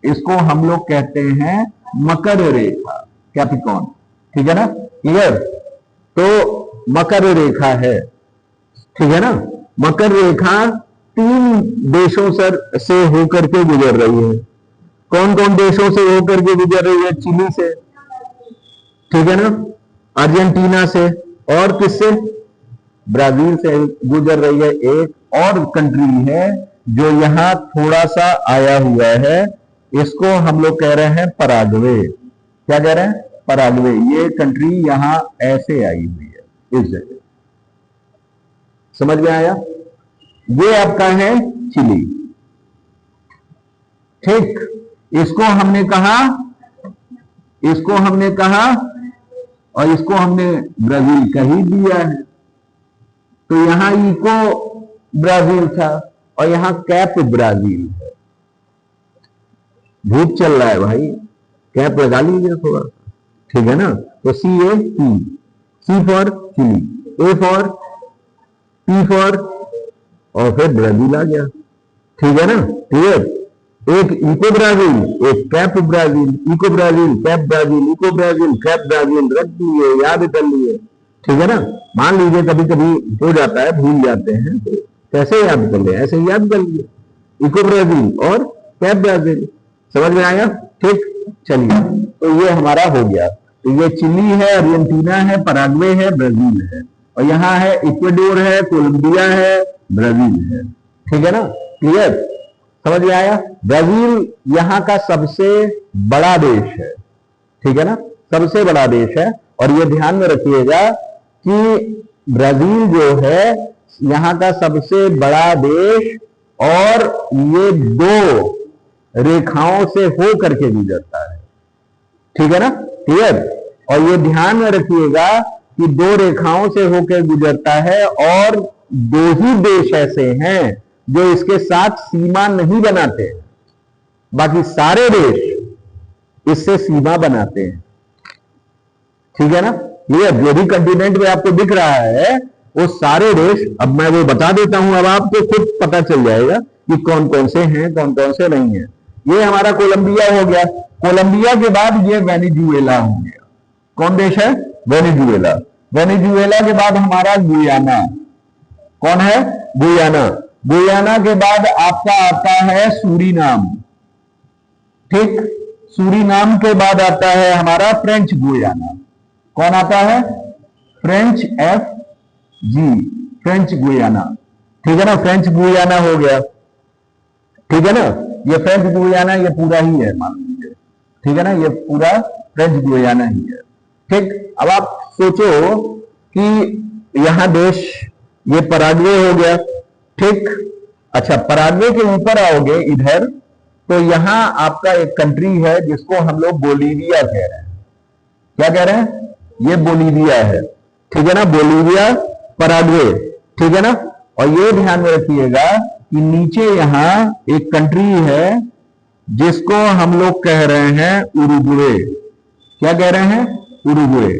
Speaker 1: इसको हम लोग कहते हैं मकर रेखा, कैप्रिकॉर्न, ठीक है ना, क्लियर। तो मकर रेखा है, ठीक है ना, मकर रेखा 3 देशों से होकर के गुजर रही है। कौन कौन देशों से होकर के गुजर रही है, चिली से, ठीक है ना, अर्जेंटीना से, और किससे, ब्राजील से गुजर रही है। एक और कंट्री है जो यहां थोड़ा सा आया हुआ है, इसको हम लोग कह रहे हैं पराग्वे, क्या कह रहे हैं, पराग्वे, ये कंट्री यहां ऐसे आई हुई है, इस जगह, समझ में आया, ये आपका है चिली, ठीक। इसको हमने कहा, इसको हमने कहा, और इसको हमने ब्राजील कह ही दिया है। तो यहां इको ब्राजील था, और यहां कैप ब्राजील है। धूप चल रहा है भाई, कैप लगा लीजिए थोड़ा, ठीक है ना। तो C for Chile, A for, P for, और फिर ब्राजील आ गया, ठीक है ना, क्लियर। एक इको ब्राजील, एक cap Brazil, eco Brazil, cap Brazil, eco Brazil, cap Brazil, रख दिए, याद कर लिए, ठीक है ना। मान लीजिए कभी कभी हो जाता है, भूल जाते हैं, तो कैसे याद कर ले, ऐसे याद कर लिए, इको ब्राजील और कैप ब्राजील, समझ में आया, ठीक। चलिए, तो ये हमारा हो गया। तो ये चिली है, अर्जेंटीना है, पराग्वे है, ब्राजील है, और यहाँ है इक्वेडोर है, कोलंबिया है, ब्राजील है, ठीक है ना, क्लियर, समझ में आया। ब्राजील यहाँ का सबसे बड़ा देश है, ठीक है ना, सबसे बड़ा देश है। और ये ध्यान में रखिएगा कि ब्राजील जो है यहाँ का सबसे बड़ा देश, और ये 2 रेखाओं से हो करके गुजरता है, ठीक है ना, क्लियर। और ये ध्यान में रखिएगा कि 2 रेखाओं से होकर गुजरता है, और 2 ही देश ऐसे हैं जो इसके साथ सीमा नहीं बनाते, बाकी सारे देश इससे सीमा बनाते हैं, ठीक है ना, क्लियर। जो भी कंटिनेंट में आपको दिख रहा है वो सारे देश, अब मैं वो बता देता हूं, अब आपको खुद पता चल जाएगा कि कौन कौन से हैं, कौन कौन से नहीं है। ये हमारा कोलंबिया हो गया, कोलंबिया के बाद ये वेनेजुएला हो गया। कौन देश है, वेनेजुएला। वेनेजुएला के बाद हमारा गुयाना, कौन है, गुयाना। गुयाना के बाद आपका आता है सूरीनाम, ठीक, सूरीनाम के बाद आता है हमारा फ्रेंच गुयाना। कौन आता है? French, F G, French Guiana. ठीक है ना, फ्रेंच गुयाना हो गया। ठीक है ना, ये फ्रेंच गुयाना ये पूरा ही है मान लीजिए। ठीक है ना, ये पूरा फ्रेंच गुयाना ही है। ठीक, अब आप सोचो कि यहां देश ये पराग्वे हो गया। ठीक, अच्छा पराग्वे के ऊपर आओगे इधर तो यहां आपका एक कंट्री है जिसको हम लोग बोलीविया कह रहे हैं। क्या कह रहे हैं? ये बोलीविया है। ठीक है ना, बोलीविया, पराग्वे। ठीक है ना, और ये ध्यान में रखिएगा कि नीचे यहां एक कंट्री है जिसको हम लोग कह रहे हैं उरुग्वे। क्या कह रहे हैं? उरुग्वे।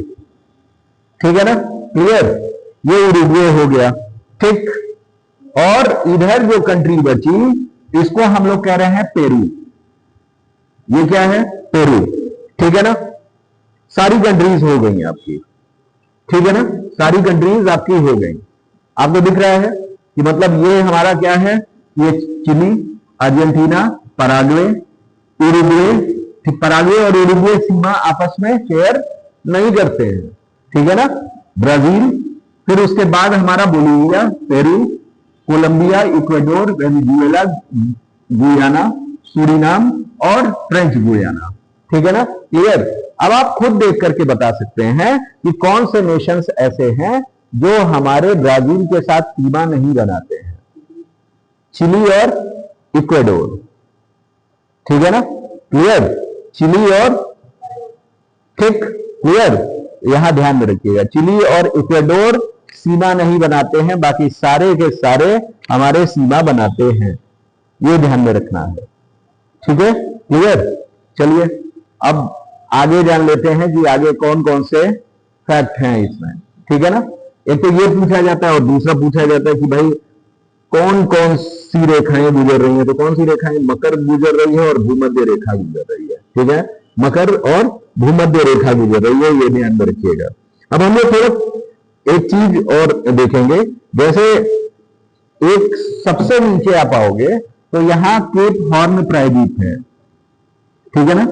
Speaker 1: ठीक है ना, क्लियर? ये उरुग्वे हो गया। ठीक, और इधर जो कंट्री बची इसको हम लोग कह रहे हैं पेरू। ये क्या है? पेरू। ठीक है ना, सारी कंट्रीज हो गई आपकी। ठीक है ना, सारी कंट्रीज आपकी हो गई। आपको दिख रहा है कि मतलब ये हमारा क्या है? ये चिली, अर्जेंटीना, पराग्वे, उरुग्वे। ठीक, पराग्वे और उरुग्वे सीमा आपस में शेयर नहीं करते हैं। ठीक है ना, ब्राजील, फिर उसके बाद हमारा Bolivia, Peru, Colombia, Ecuador, Venezuela, Guyana, Suriname और फ्रेंच गुयाना। ठीक है ना, क्लियर? अब आप खुद देख करके बता सकते हैं कि कौन से नेशंस ऐसे हैं जो हमारे ब्राजील के साथ सीमा नहीं बनाते हैं। चिली और इक्वाडोर। ठीक है ना, क्लियर? चिली और, ठीक, क्लियर? यहां ध्यान में रखिएगा, चिली और इक्वाडोर सीमा नहीं बनाते हैं, बाकी सारे के सारे हमारे सीमा बनाते हैं। ये ध्यान में रखना है। ठीक है, क्लियर? चलिए अब आगे जान लेते हैं कि आगे कौन कौन से फैक्ट हैं इसमें। ठीक है ना, एक तो ये पूछा जाता है और दूसरा पूछा जाता है कि भाई कौन कौन सी रेखाएं गुजर रही हैं। तो कौन सी रेखाएं? मकर गुजर रही है और भूमध्य रेखा गुजर रही है। ठीक है, मकर और भूमध्य रेखा गुजर रही है, ये ध्यान में रखिएगा। अब हम लोग थोड़ा एक चीज और देखेंगे, जैसे एक सबसे नीचे आप आओगे तो यहां केप हॉर्न प्रायद्वीप है। ठीक है ना,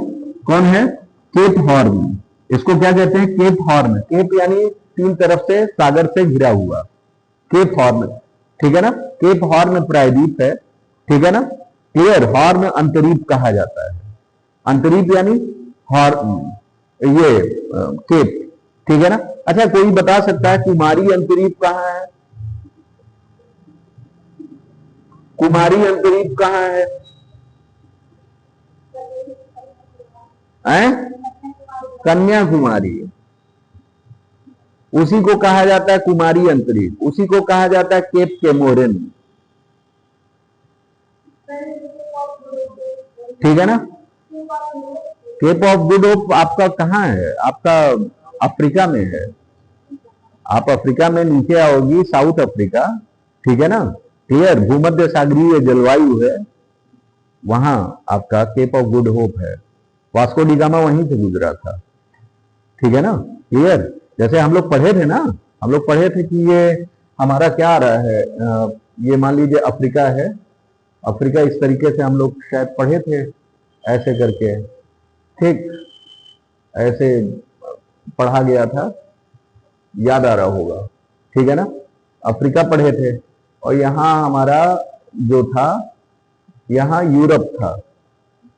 Speaker 1: कौन है? Cape Horn. इसको क्या कहते हैं? Cape Horn. केप यानी तीन तरफ से सागर से घिरा हुआ, केप हॉर्न। ठीक है ना, केप हॉर्न प्रायद्वीप है। ठीक है ना, क्लियर? हॉर्न अंतरीप कहा जाता है। अंतरीप यानी हॉर्न, ये केप। ठीक है ना, अच्छा कोई बता सकता है कुमारी अंतरीप कहां है? कुमारी अंतरीप कहां है? कन्याकुमारी। उसी को कहा जाता है कुमारी अंतरीप, उसी को कहा जाता है केप केमोरिन। ठीक है ना, केप ऑफ गुड होप आपका कहां है? आपका अफ्रीका में है। आप अफ्रीका में नीचे आओगी, साउथ अफ्रीका। ठीक है ना, क्लियर? भूमध्य सागरीय जलवायु है, वहां आपका केप ऑफ गुड होप है। वास्को डी गामा वहीं से गुजरा था। ठीक है ना, क्लियर? जैसे हम लोग पढ़े थे ना, हम लोग पढ़े थे कि ये हमारा क्या आ रहा है, ये मान लीजिए अफ्रीका है। अफ्रीका इस तरीके से हम लोग शायद पढ़े थे, ऐसे करके। ठीक, ऐसे पढ़ा गया था, याद आ रहा होगा। ठीक है ना, अफ्रीका पढ़े थे और यहाँ हमारा जो था, यहाँ यूरोप था।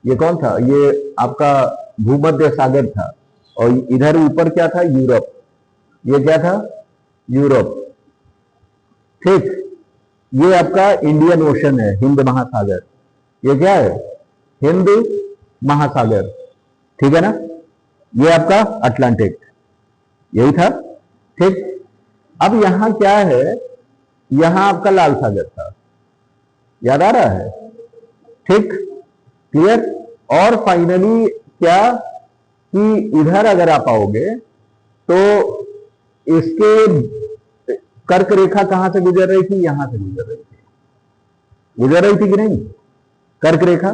Speaker 1: ये कौन था? ये आपका भूमध्य सागर था और इधर ऊपर क्या था? यूरोप। ये क्या था? यूरोप। ठीक, ये आपका इंडियन ओशन है, हिंद महासागर। ये क्या है? हिंद महासागर। ठीक है ना, ये आपका अटलांटिक, यही था। ठीक, अब यहां क्या है? यहां आपका लाल सागर था, याद आ रहा है? ठीक, क्लियर? और फाइनली क्या कि इधर अगर आप आओगे तो इसके कर्क रेखा कहां से गुजर रही थी? यहां से गुजर रही थी। गुजर रही थी कि नहीं? कर्क रेखा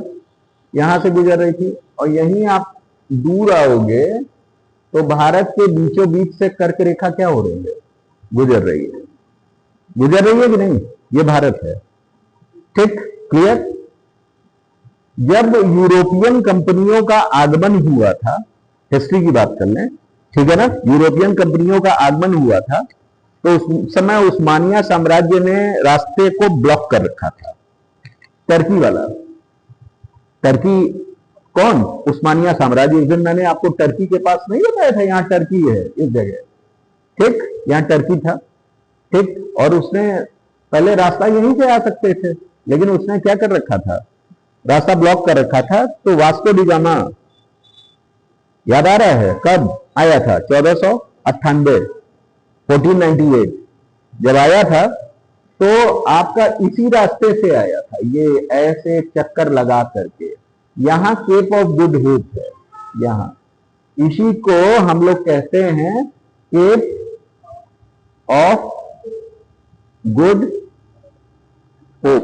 Speaker 1: यहां से गुजर रही थी और यहीं आप दूर आओगे तो भारत के बीचों बीच से कर्क रेखा क्या हो रही है? गुजर रही है। गुजर रही है कि नहीं? ये भारत है। ठीक, क्लियर? जब यूरोपियन कंपनियों का आगमन हुआ था, हिस्ट्री की बात कर लें, ठीक है ना, यूरोपियन कंपनियों का आगमन हुआ था, तो उस समय उस्मानिया साम्राज्य ने रास्ते को ब्लॉक कर रखा था। टर्की वाला, टर्की कौन? उस्मानिया साम्राज्य। उस दिन मैंने आपको टर्की के पास नहीं बताया था, यहां टर्की है इस जगह, ठीक, यहां टर्की था, ठीक। और उसने पहले रास्ता यहीं से आ सकते थे, लेकिन उसने क्या कर रखा था, रास्ता ब्लॉक कर रखा था। तो वास्को डी गामा, याद आ रहा है कब आया था? 1498, 1498 जब आया था, तो आपका इसी रास्ते से आया था, ये ऐसे चक्कर लगा करके। यहां केप ऑफ गुड होप है, यहां, इसी को हम लोग कहते हैं केप ऑफ गुड होप,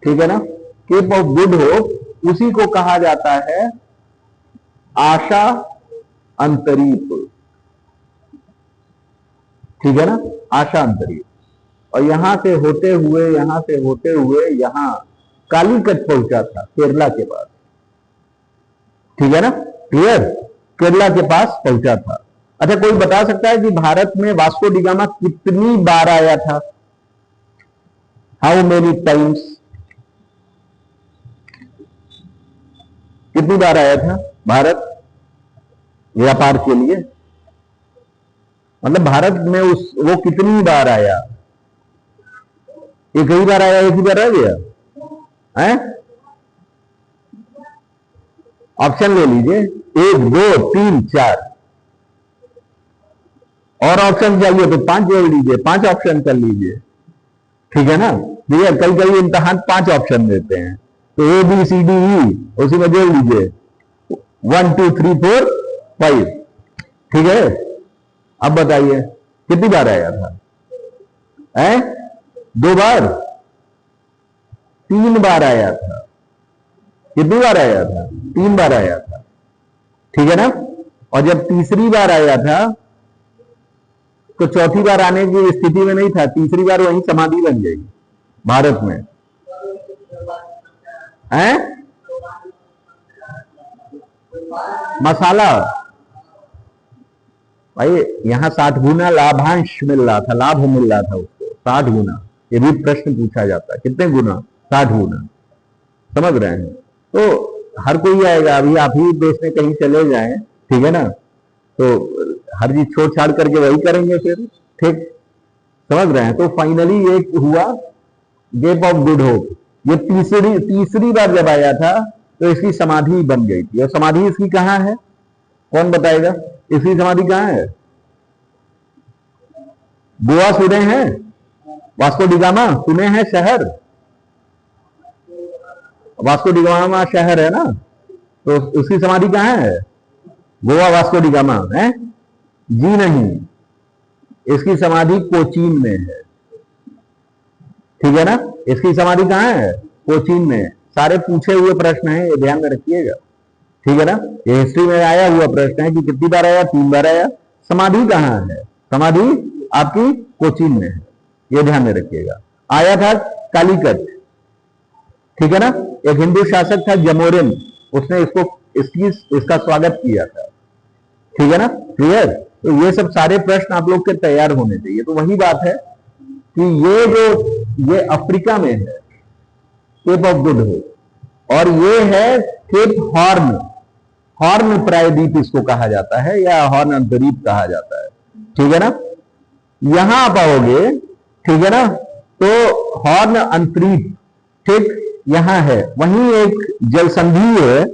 Speaker 1: ठीक है ना, केप ऑफ गुड होप। उसी को कहा जाता है आशा अंतरीप, ठीक है ना, आशा अंतरीप। और यहां से होते हुए, यहां से होते हुए यहां कालीकट पहुंचा था, केरला के पास, ठीक है ना, क्लियर, केरला के पास पहुंचा था। अच्छा, कोई बता सकता है कि भारत में वास्को डी गामा कितनी बार आया था? हाउ मेनी टाइम्स, कितनी बार आया था भारत व्यापार के लिए? मतलब भारत में वो कितनी बार आया? एक ही बार आया, एक ही बार रह गया है? ऑप्शन ले लीजिए, 1 2 3 4, और ऑप्शन चाहिए तो 5 जोड़ लीजिए, 5 ऑप्शन कर लीजिए, ठीक है ना। भैया कई कई इम्तहान 5 ऑप्शन देते हैं, तो A B C D E उसी में जोड़ लीजिए, 1 2 3 4 5, ठीक है। अब बताइए कितनी बार आया था? 2 बार, 3 बार आया था। कितनी बार आया था? 3 बार आया था, ठीक है ना। और जब तीसरी बार आया था, तो चौथी बार आने की स्थिति में नहीं था, तीसरी बार वहीं समाधि बन गई भारत में, है मसाला। भाई यहां 60 गुना लाभांश मिल रहा था, लाभ मिल रहा था उसको 60 गुना। ये भी प्रश्न पूछा जाता है, कितने गुना? 60 गुना, समझ रहे हैं। तो हर कोई आएगा, अभी आप ही देश में कहीं चले जाएं, ठीक है ना, तो हर चीज छोड़ छाड़ करके वही करेंगे फिर, ठीक, समझ रहे हैं। तो फाइनली ये हुआ गेप ऑफ गुड होप। ये तीसरी बार जब आया था, तो इसकी समाधि बन गई थी। और समाधि इसकी कहां है, कौन बताएगा? इसकी समाधि कहां है? गोवा सुने हैं? वास्को डी गामा सुने हैं शहर? वास्को डी गामा शहर है ना, तो उसकी समाधि कहां है? गोवा वास्को डी गामा है जी? नहीं, इसकी समाधि कोचीन में है, ठीक है ना। इसकी समाधि कहां है? कोचीन में। सारे पूछे हुए प्रश्न हैं, ये ध्यान में रखिएगा, ठीक है ना। ये हिस्ट्री में आया हुआ प्रश्न है कि कितनी बार आया? 3 बार आया। समाधि कहां है? समाधि आपकी कोचीन में है, ये ध्यान में रखिएगा। आया था कालीकट, ठीक है ना। एक हिंदू शासक था जमोरिन, उसने इसका स्वागत किया था, ठीक है ना, क्लियर। तो ये सब सारे प्रश्न आप लोग के तैयार होने चाहिए। तो वही बात है कि ये अफ्रीका में है, केप ऑफ गुड होप, और ये है केप हॉर्न, हॉर्न प्रायद्वीप इसको कहा जाता है, या हॉर्न अंतरीप कहा जाता है, ठीक है ना। यहां आप आओगे, ठीक है ना, तो हॉर्न अंतरीप, ठीक, यहां है। वहीं एक जलसंधि है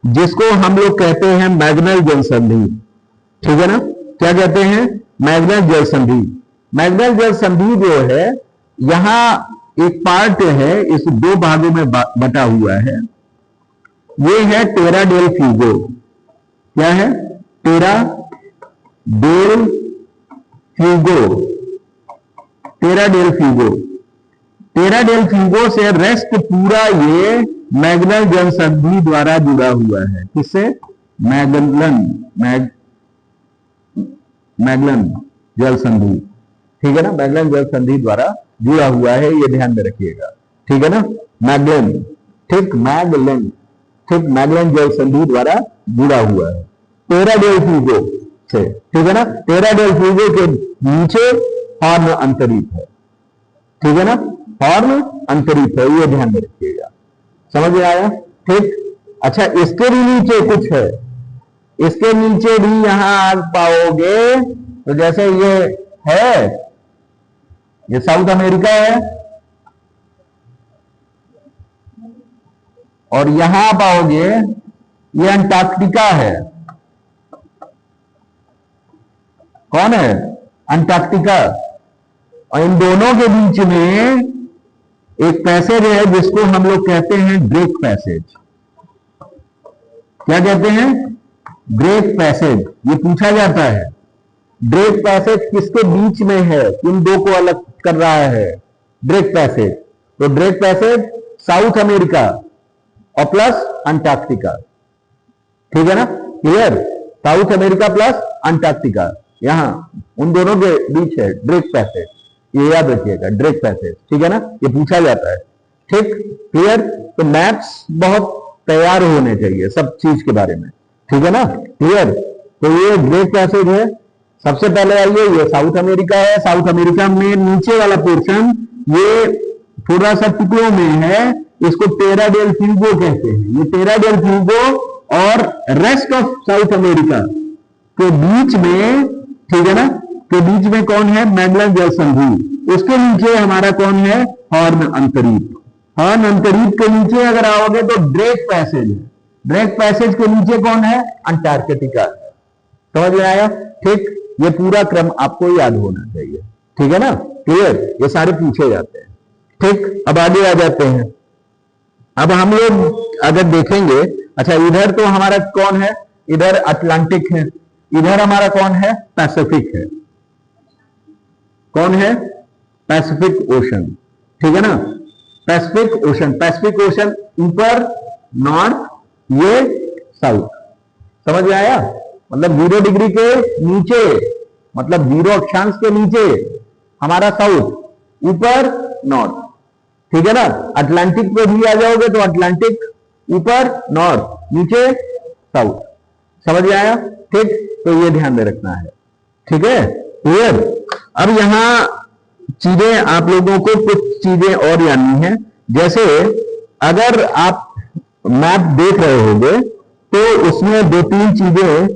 Speaker 1: जिसको हम लोग कहते हैं मैग्नल जलसंधि, ठीक है ना। क्या कहते हैं? मैग्नल जलसंधि। मैग्नल जलसंधि जो है, यहां एक पार्ट है, इस 2 भागों में बटा हुआ है। ये है टेरा डेल फ्यूगो। क्या है? Tierra del Fuego, Tierra del Fuego. Tierra del Fuego से रेस्ट पूरा ये मैग्नल जलसंधि द्वारा जुड़ा हुआ है। किससे? मैग्लन जलसंधि, ठीक है ना, मैग्लन जलसंधि द्वारा जुड़ा हुआ है, ये ध्यान में रखिएगा, ठीक है ना, मैग्लन। ठीक, मैगलन जल संधि द्वारा जुड़ा हुआ है टेरा डेल फ्यूगो से, ठीक है ना। टेरा डेल फ्यूगो के नीचे हॉर्न अंतरित है, ठीक है ना, हॉर्न अंतरित है, ये ध्यान में रखिएगा। समझ में आया? ठीक। अच्छा, इसके भी नीचे कुछ है, इसके नीचे भी यहां आप पाओगे, तो जैसे ये है, ये साउथ अमेरिका है, और यहां पाओगे ये अंटार्कटिका है। कौन है? अंटार्कटिका। और इन दोनों के बीच में एक पैसेज है जिसको हम लोग कहते हैं ड्रेक पैसेज। क्या कहते हैं? Drake passage. ये पूछा जाता है, ड्रेक पैसेज किसके बीच में है, इन दो को अलग कर रहा है ड्रेक पैसेज। तो ड्रेक पैसेज साउथ अमेरिका और प्लस अंटार्कटिका, ठीक है ना, clear. South America plus Antarctica, यहां उन दोनों के बीच है ड्रेक पैसेज, ये याद रखिएगा, ड्रेक पैसेज, ठीक है ना, ये पूछा जाता है। ठीक, क्लियर। तो मैप्स बहुत तैयार होने चाहिए सब चीज के बारे में, ठीक है ना, क्लियर। तो ये ड्रेक पैसेज है। सबसे पहले आइए, ये साउथ अमेरिका है। साउथ अमेरिका में नीचे वाला पोर्शन ये थोड़ा सा टुकड़ों में है, इसको टेरा डेल फ्यूगो कहते हैं। ये टेरा डेल फ्यूगो और रेस्ट ऑफ साउथ अमेरिका के बीच में, ठीक है ना, के बीच में कौन है? मैगलन जल संधि। उसके नीचे हमारा कौन है? हॉर्न अंतरीप। हॉर्न अंतरीप के नीचे अगर आओगे तो ड्रेक पैसेज है। ड्रेक पैसेज के नीचे कौन है? अंटार्कटिका। समझ में आया? ठीक, ये पूरा क्रम आपको याद होना चाहिए, ठीक है ना, क्लियर। ये सारे पूछे जाते हैं। ठीक, अब आगे आ जाते हैं। अब हम लोग अगर देखेंगे, अच्छा इधर तो हमारा कौन है? इधर अटलांटिक है, इधर हमारा कौन है? पैसिफिक है। कौन है? पैसिफिक ओशन, ठीक है ना, पैसिफिक ओशन। पैसिफिक ओशन ऊपर नॉर्थ, ये साउथ। समझ में आया? मतलब 0 डिग्री के नीचे, मतलब 0 अक्षांश के नीचे हमारा साउथ, ऊपर नॉर्थ, ठीक है ना। अटलांटिक पे भी आ जाओगे तो अटलांटिक ऊपर नॉर्थ, नीचे साउथ। समझ में आया? ठीक, तो ये ध्यान में रखना है, ठीक है, क्लियर। अब यहां चीजें आप लोगों को कुछ चीजें और जाननी है। जैसे अगर आप मैप देख रहे होंगे तो उसमें 2-3 चीजें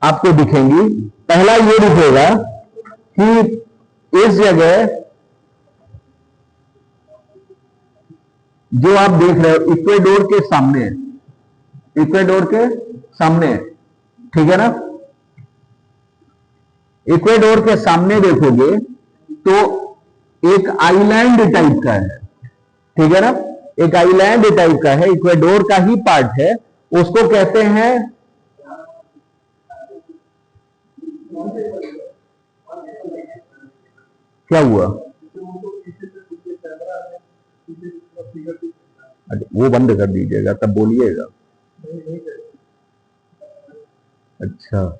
Speaker 1: आपको दिखेंगी। पहला ये दिखेगा कि इस जगह जो आप देख रहे हो इक्वेडोर के सामने, इक्वेडोर के सामने, ठीक है ना, इक्वेडोर के सामने देखोगे तो एक आइलैंड टाइप का है, ठीक है ना, एक आइलैंड टाइप का है, इक्वेडोर का ही पार्ट है, उसको कहते हैं क्या हुआ? वो बंद कर दीजिएगा तब बोलिएगा। अच्छा,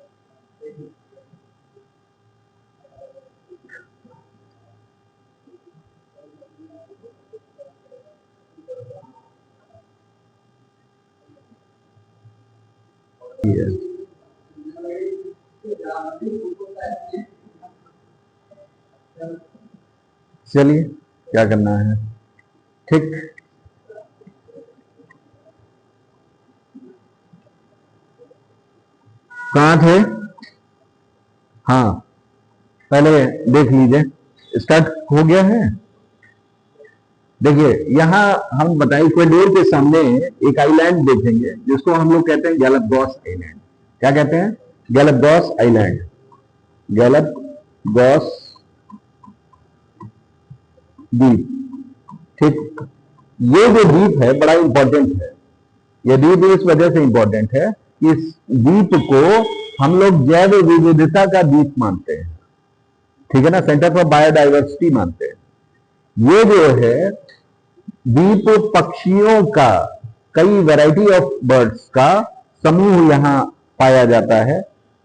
Speaker 1: चलिए क्या करना है, ठीक। कहां थे? हाँ, पहले देख लीजिए, स्टार्ट हो गया है। देखिए यहां हम बताएं, इक्वेडोर के सामने एक आइलैंड देखेंगे जिसको हम लोग कहते हैं गैलापागोस आइलैंड। क्या कहते हैं? गैलापागोस आइलैंड, गैलापागोस द्वीप, ठीक। ये जो द्वीप है बड़ा इंपॉर्टेंट है। ये द्वीप इस वजह से इंपॉर्टेंट है कि इस द्वीप को हम लोग जैव विविधता का द्वीप मानते हैं, ठीक है ना, सेंटर फॉर बायोडाइवर्सिटी मानते हैं। ये जो है द्वीप पक्षियों का, कई वैरायटी ऑफ बर्ड्स का समूह यहां पाया जाता है।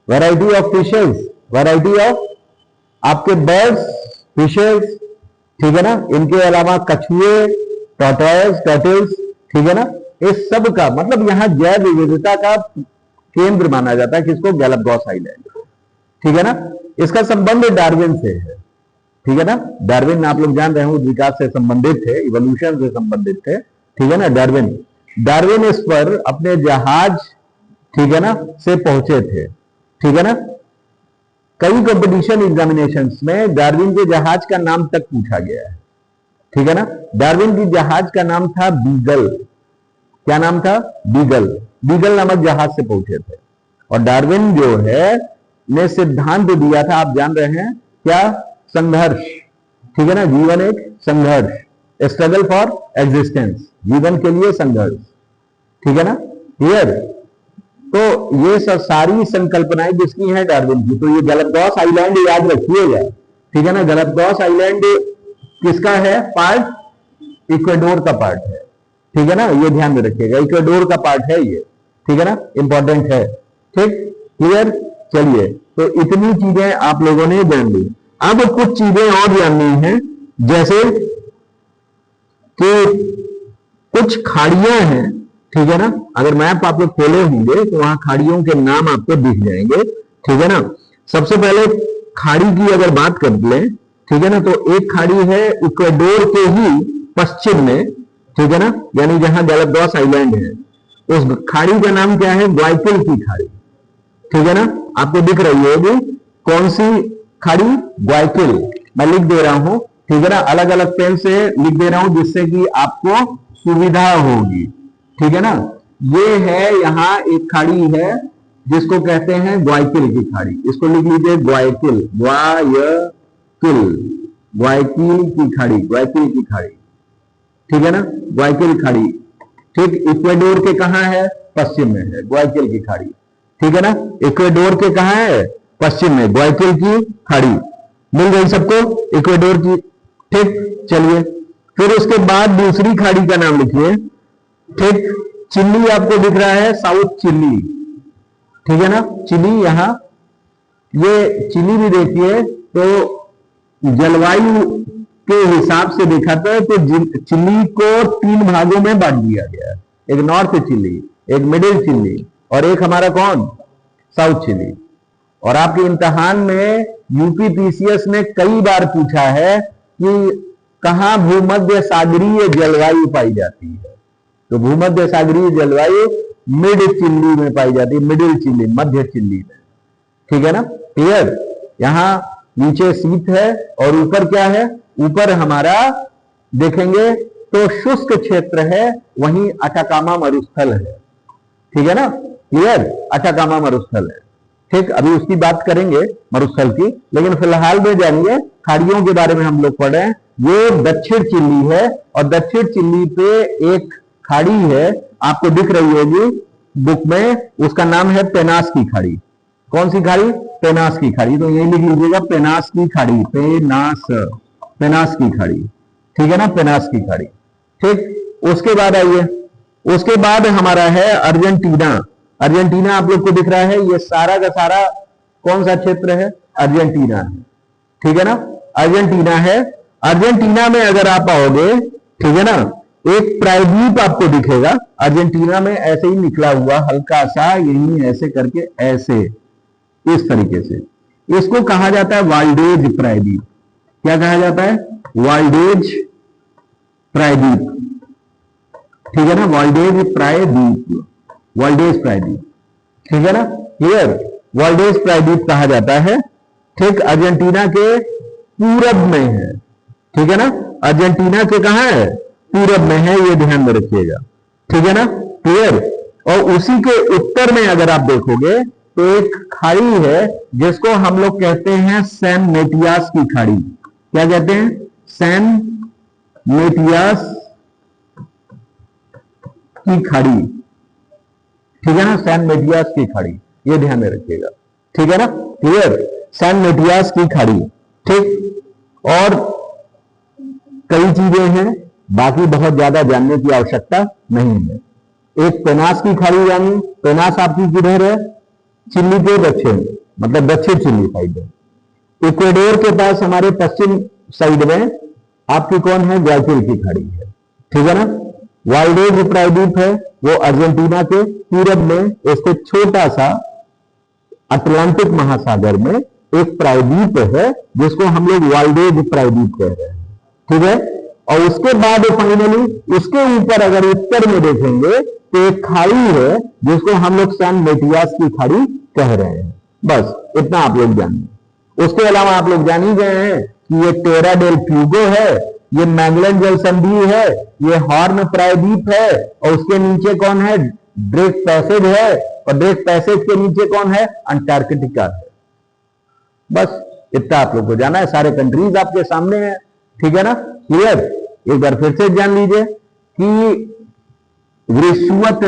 Speaker 1: Variety of fishes, variety of आपके बर्ड्स, फिशेस, ठीक है ना। इनके अलावा कछुए, टॉर्टोइज, टर्टल्स, ठीक है ना। इस सब का मतलब यहां जैव विविधता का केंद्र माना जाता है किसको, गैलापागोस आइलैंड, ठीक है ना। इसका संबंध डार्विन से है, ठीक है ना। डार्विन आप लोग जान रहे हैं विकास से संबंधित थे, इवोल्यूशन से संबंधित थे, ठीक है ना। डार्विन इस पर अपने जहाज, ठीक है ना, से पहुंचे थे, ठीक है ना। कई कंपटीशन एग्जामिनेशंस में डार्विन के जहाज का नाम तक पूछा गया है, ठीक है ना। डार्विन की जहाज का नाम था बीगल। क्या नाम था, बीगल। बीगल नामक जहाज से पहुंचे थे। और डार्विन जो है ने सिद्धांत दिया था, आप जान रहे हैं क्या, संघर्ष, ठीक है ना। जीवन एक संघर्ष, स्ट्रगल फॉर एग्जिस्टेंस, जीवन के लिए संघर्ष, ठीक है ना। क्लियर। तो ये सब सारी संकल्पनाएं जिसकी हैं डार्विन की। तो ये गैलापागोस आइलैंड याद रखिएगा, ठीक है ना। गैलापागोस आइलैंड किसका है पार्ट, इक्वाडोर का पार्ट है, ठीक है ना। ये ध्यान में रखिएगा, इक्वाडोर का पार्ट है ये, ठीक है ना, इंपॉर्टेंट है, ठीक। क्लियर। चलिए, तो इतनी चीजें आप लोगों ने जान ली। अब कुछ चीजें और जाननी है, जैसे कि कुछ खाड़ियां हैं, ठीक है ना। अगर मैप आप लोग खोले होंगे तो वहां खाड़ियों के नाम आपको दिख जाएंगे, ठीक है ना। सबसे पहले खाड़ी की अगर बात कर लें, ठीक है ना, तो एक खाड़ी है इक्वाडोर के ही पश्चिम में, ठीक है ना, यानी जहां गैलापागोस आइलैंड है, उस खाड़ी का नाम क्या है, ग्वायाकिल की खाड़ी, ठीक है ना। आपको दिख रही होगी कौन सी खाड़ी, ग्वायाकिल। मैं लिख दे रहा हूं, ठीक है ना, अलग अलग पेन से लिख दे रहा हूं जिससे कि आपको सुविधा होगी, ठीक है ना। ये है यहां एक खाड़ी है जिसको कहते हैं ग्वायाकिल की खाड़ी, इसको लिख लीजिए ग्वायाकिल, ग्वायाकिल, ग्वायाकिल की खाड़ी, ग्वायाकिल की खाड़ी, ठीक है ना, ग्वायाकिल खाड़ी, ठीक। इक्वाडोर के कहां है, पश्चिम में है ग्वायाकिल की खाड़ी, ठीक है ना। इक्वाडोर के कहां है, पश्चिम में, ग्वायाकिल की खाड़ी मिल गई सबको, इक्वाडोर की, ठीक। चलिए, फिर उसके बाद दूसरी खाड़ी का नाम लिखिए, ठीक। चिली आपको दिख रहा है, साउथ चिली, ठीक है ना, चिली। यहां ये चिली भी देखिए, तो जलवायु के हिसाब से देखा तो चिली को 3 भागों में बांट दिया गया है, एक नॉर्थ चिली, एक मिडिल चिली, और एक हमारा कौन, साउथ चिली। और आपके इम्तिहान में यूपी पीसीएस ने कई बार पूछा है कि कहां भूमध्य सागरीय जलवायु पाई जाती है, तो भूमध्य सागरीय जलवायु मिड चिली में पाई जाती है, मिडिल चिली, मध्य चिली में, ठीक है ना। क्लियर। यहां नीचे शीत है और ऊपर क्या है, ऊपर हमारा देखेंगे तो शुष्क क्षेत्र है, वहीं अटाकामा मरुस्थल है, ठीक है ना। क्लियर, अटाकामा मरुस्थल है, ठीक। अभी उसकी बात करेंगे मरुस्थल की, लेकिन फिलहाल में जानिए खाड़ियों के बारे में हम लोग पढ़े। ये दक्षिण चिली है और दक्षिण चिली पे एक खाड़ी है, आपको दिख रही होगी बुक में, उसका नाम है पेनास की खाड़ी। कौन सी खाड़ी, पेनास की खाड़ी। तो यही लिख लीजिएगा, पेनास की खाड़ी, पेनास, पेनास की खाड़ी, ठीक है ना, पेनास की खाड़ी, ठीक। उसके बाद आइए, उसके बाद हमारा है अर्जेंटीना। अर्जेंटीना आप लोग को दिख रहा है, ये सारा का सारा कौन सा क्षेत्र है, अर्जेंटीना है, ठीक है ना, अर्जेंटीना है। अर्जेंटीना में अगर आप आओगे, ठीक है ना, एक प्रायद्वीप आपको दिखेगा अर्जेंटीना में, ऐसे ही निकला हुआ हल्का सा, यही ऐसे करके, ऐसे इस तरीके से, इसको कहा जाता है वाल्डेज प्रायद्वीप। क्या कहा जाता है, वाल्डेज प्रायद्वीप, ठीक है ना, वाल्डेज प्रायद्वीप, वाल्डेज प्रायद्वीप, ठीक है ना। क्लियर, वाल्डेज प्रायद्वीप कहा जाता है, ठीक। अर्जेंटीना के पूरब में है, ठीक है ना, अर्जेंटीना के कहां है, पूरब में है, ये ध्यान में रखिएगा, ठीक है ना। क्लियर। और उसी के उत्तर में अगर आप देखोगे तो एक खाड़ी है जिसको हम लोग कहते हैं सैन मेटियास की खाड़ी। क्या कहते हैं, सैन मेटियास की खाड़ी, ठीक है ना, सैन मेटियास की खाड़ी, ये ध्यान में रखिएगा, ठीक है ना। क्लियर, सैन मेटियास की खाड़ी, ठीक। और कई चीजें हैं, बाकी बहुत ज्यादा जानने की आवश्यकता नहीं है। एक पेनास की खाड़ी जानी, पेनास आपकी किधर है, चिली के दक्षिण, मतलब दक्षिण चिली साइड है। इक्वाडोर के पास हमारे पश्चिम साइड में आपकी कौन है, ग्वायाकिल की खाड़ी है, ठीक है ना। वाल्डेज प्रायद्वीप है वो अर्जेंटीना के पूरब में इसके छोटा सा अटलांटिक महासागर में एक प्रायद्वीप है जिसको हम लोग वाल्डेज प्रायद्वीप कह रहे हैं, ठीक है। और उसके बाद फाइनली उसके ऊपर अगर उत्तर में देखेंगे तो एक खाड़ी है जिसको हम लोग सैन मेटियास की खाड़ी कह रहे हैं। बस इतना आप लोग जानिए। उसके अलावा आप लोग जान ही गए हैं कि ये टेरा डेल फ्यूगो है, ये मैगलन जल संधि है, ये हॉर्न प्रायद्वीप है, और उसके नीचे कौन है, ड्रेक पैसेज है, और ड्रेक पैसेज के नीचे कौन है, अंटार्कटिका है। बस इतना आप लोग को जाना है। सारे कंट्रीज आपके सामने हैं, ठीक है ना, क्लियर। एक बार फिर से जान लीजिए कि विषुवत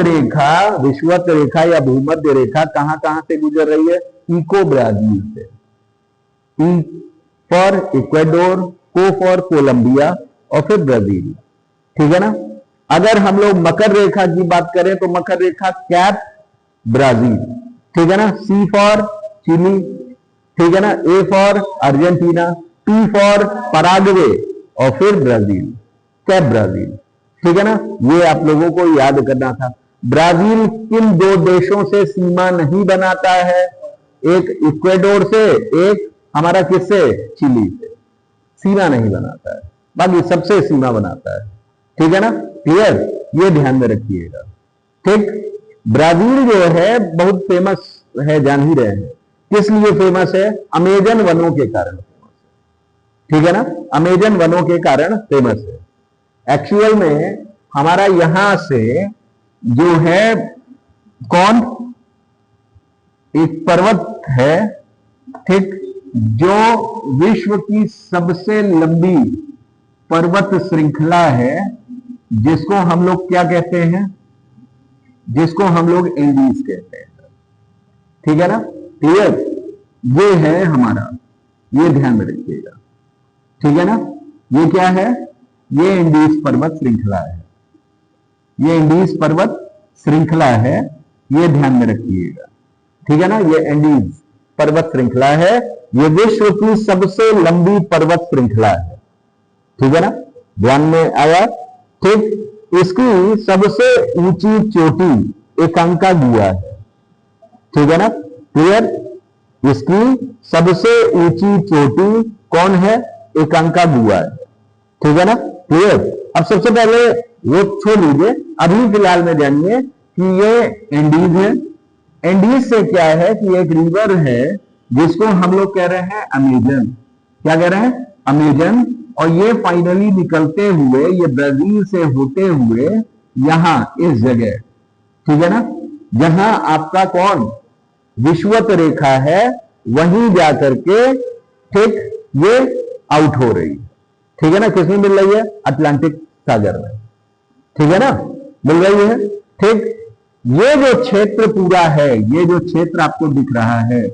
Speaker 1: रेखा या भूमध्य रेखा कहां कहां से गुजर रही है, इको ब्राजील से, ई फॉर इक्वेडोर, को फॉर कोलंबिया, और फिर ब्राजील, ठीक है ना। अगर हम लोग मकर रेखा की बात करें तो मकर रेखा कैप ब्राजील, ठीक है ना, सी फॉर चिली, ठीक है ना, A for Argentina, P for Paraguay, और फिर ब्राजील, कैप ब्राजील, ठीक है ना। ये आप लोगों को याद करना था। ब्राजील किन दो देशों से सीमा नहीं बनाता है, एक इक्वेडोर से, एक हमारा किससे, चिली से, सीमा नहीं बनाता है, बाकी सबसे सीमा बनाता है, ठीक है ना, क्लियर। ये ध्यान में रखिएगा, ठीक। ब्राजील जो है बहुत फेमस है, जान ही रहे हैं। किस लिए फेमस है, अमेजन वनों के कारण फेमस है, ठीक है ना, अमेजन वनों के कारण फेमस है। एक्चुअल में हमारा यहां से जो है कौन, एक पर्वत है, ठीक, जो विश्व की सबसे लंबी पर्वत श्रृंखला है, जिसको हम लोग क्या कहते हैं, जिसको हम लोग एंडीज कहते हैं, ठीक है ना, क्लियर। ये है हमारा, ये ध्यान में रखिएगा, ठीक है ना। ये क्या है, ये एंडीज पर्वत श्रृंखला है, ये एंडीज पर्वत श्रृंखला है, ये ध्यान में रखिएगा, ठीक है ना। ये एंडीज पर्वत श्रृंखला है, ये विश्व की सबसे लंबी पर्वत श्रृंखला है, ठीक है ना, ध्यान में आया, ठीक। इसकी सबसे ऊंची चोटी एकांकागुआ है, ठीक है ना, क्लियर। इसकी सबसे ऊंची चोटी कौन है, एकांकागुआ है, ठीक है ना, क्लियर। अब सबसे पहले वो छोड़ लीजिए, अभी फिलहाल में जानिए कि ये एंडीज है। एंडीज से क्या है कि एक रिवर है जिसको हम लोग कह रहे हैं अमेजन, क्या कह रहे हैं, अमेजन। और ये फाइनली निकलते हुए, ये ब्राजील से होते हुए यहां इस जगह, ठीक है ना, जहां आपका कौन विषुवत रेखा है, वहीं जाकर के, ठीक, ये आउट हो रही है, ठीक है ना। किसमें मिल रही है, अटलांटिक सागर में, ठीक है ना, मिल रही है, ठीक। ये जो क्षेत्र पूरा है, ये जो क्षेत्र आपको दिख रहा है,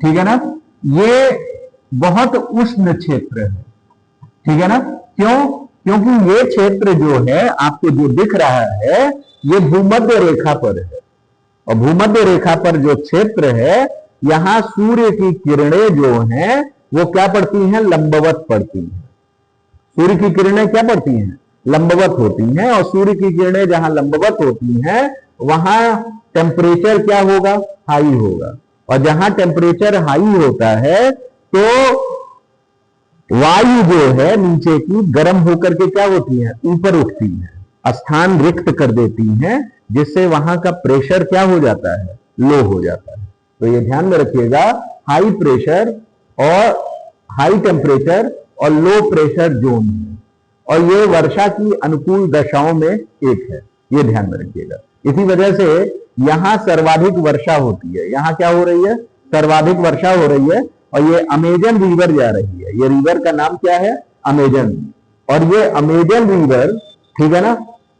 Speaker 1: ठीक है ना, ये बहुत उष्ण क्षेत्र है, ठीक है ना। क्यों, क्योंकि ये क्षेत्र जो है आपको जो दिख रहा है, ये भूमध्य रेखा पर है, और भूमध्य रेखा पर जो क्षेत्र है, यहां सूर्य की किरणें जो हैं वो क्या पड़ती हैं, लंबवत पड़ती हैं। सूर्य की किरणें क्या पड़ती हैं, लंबवत होती हैं, और सूर्य की किरणें जहां लंबवत होती हैं वहां टेम्परेचर क्या होगा, हाई होगा, और जहां टेम्परेचर हाई होता है तो वायु जो है नीचे की गर्म होकर के क्या होती है, ऊपर उठती है, स्थान रिक्त कर देती हैं, जिससे वहां का प्रेशर क्या हो जाता है, लो हो जाता है। तो ये ध्यान में रखिएगा, हाई प्रेशर और हाई टेम्परेचर और लो प्रेशर जोन है, और ये वर्षा की अनुकूल दशाओं में एक है, ये ध्यान में रखिएगा। इसी वजह से यहां सर्वाधिक वर्षा होती है, यहां क्या हो रही है, सर्वाधिक वर्षा हो रही है, और ये अमेजन रिवर जा रही है। ये रिवर का नाम क्या है, अमेजन। और ये अमेजन रिवर, ठीक है ना,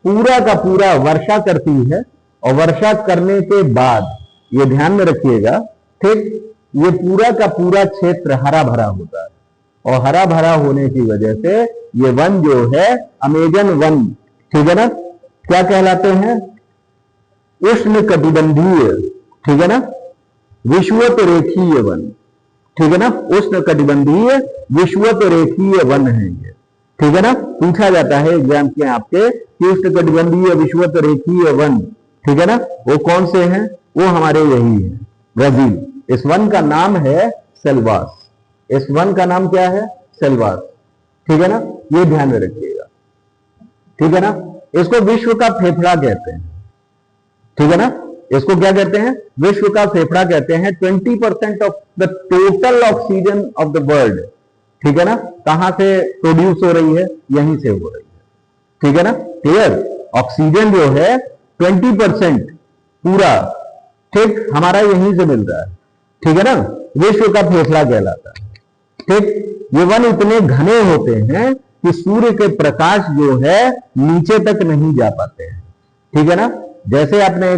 Speaker 1: पूरा का पूरा वर्षा करती है, और वर्षा करने के बाद ये ध्यान में रखिएगा, ठीक, ये पूरा का पूरा क्षेत्र हरा भरा होता है, और हरा भरा होने की वजह से ये वन जो है अमेजन वन, ठीक है ना, क्या कहलाते हैं, उष्ण कटिबंधीय, ठीक है ना, विषुवत रेखीय वन, ठीक है ना, उष्ण कटिबंधीय विषुवत रेखीय वन है ये, ठीक है ना, पूछा जाता है एग्जाम के आपके कि उष्णकटिबंधीय विषुवत रेखीय वन, ठीक है ना, वो कौन से हैं? वो हमारे यही है, ब्राजील। इस वन का नाम है सेल्वास। इस वन का नाम क्या है? सेल्वास। ठीक है ना, ये ध्यान में रखिएगा। ठीक है ना, इसको विश्व का फेफड़ा कहते हैं। ठीक है ना, इसको क्या कहते हैं? विश्व का फेफड़ा कहते हैं। 20% of the total oxygen of the world, ठीक है ना, कहां से प्रोड्यूस हो रही है? यहीं से हो रही है। ठीक है ना, क्लियर? ऑक्सीजन जो है 20% पूरा, ठीक, हमारा यहीं से मिल रहा है। ठीक है ना, विश्व का फेफड़ा कहलाता है। ठीक, ये वन इतने घने होते हैं कि सूर्य के प्रकाश जो है नीचे तक नहीं जा पाते हैं। ठीक है ना, जैसे आपने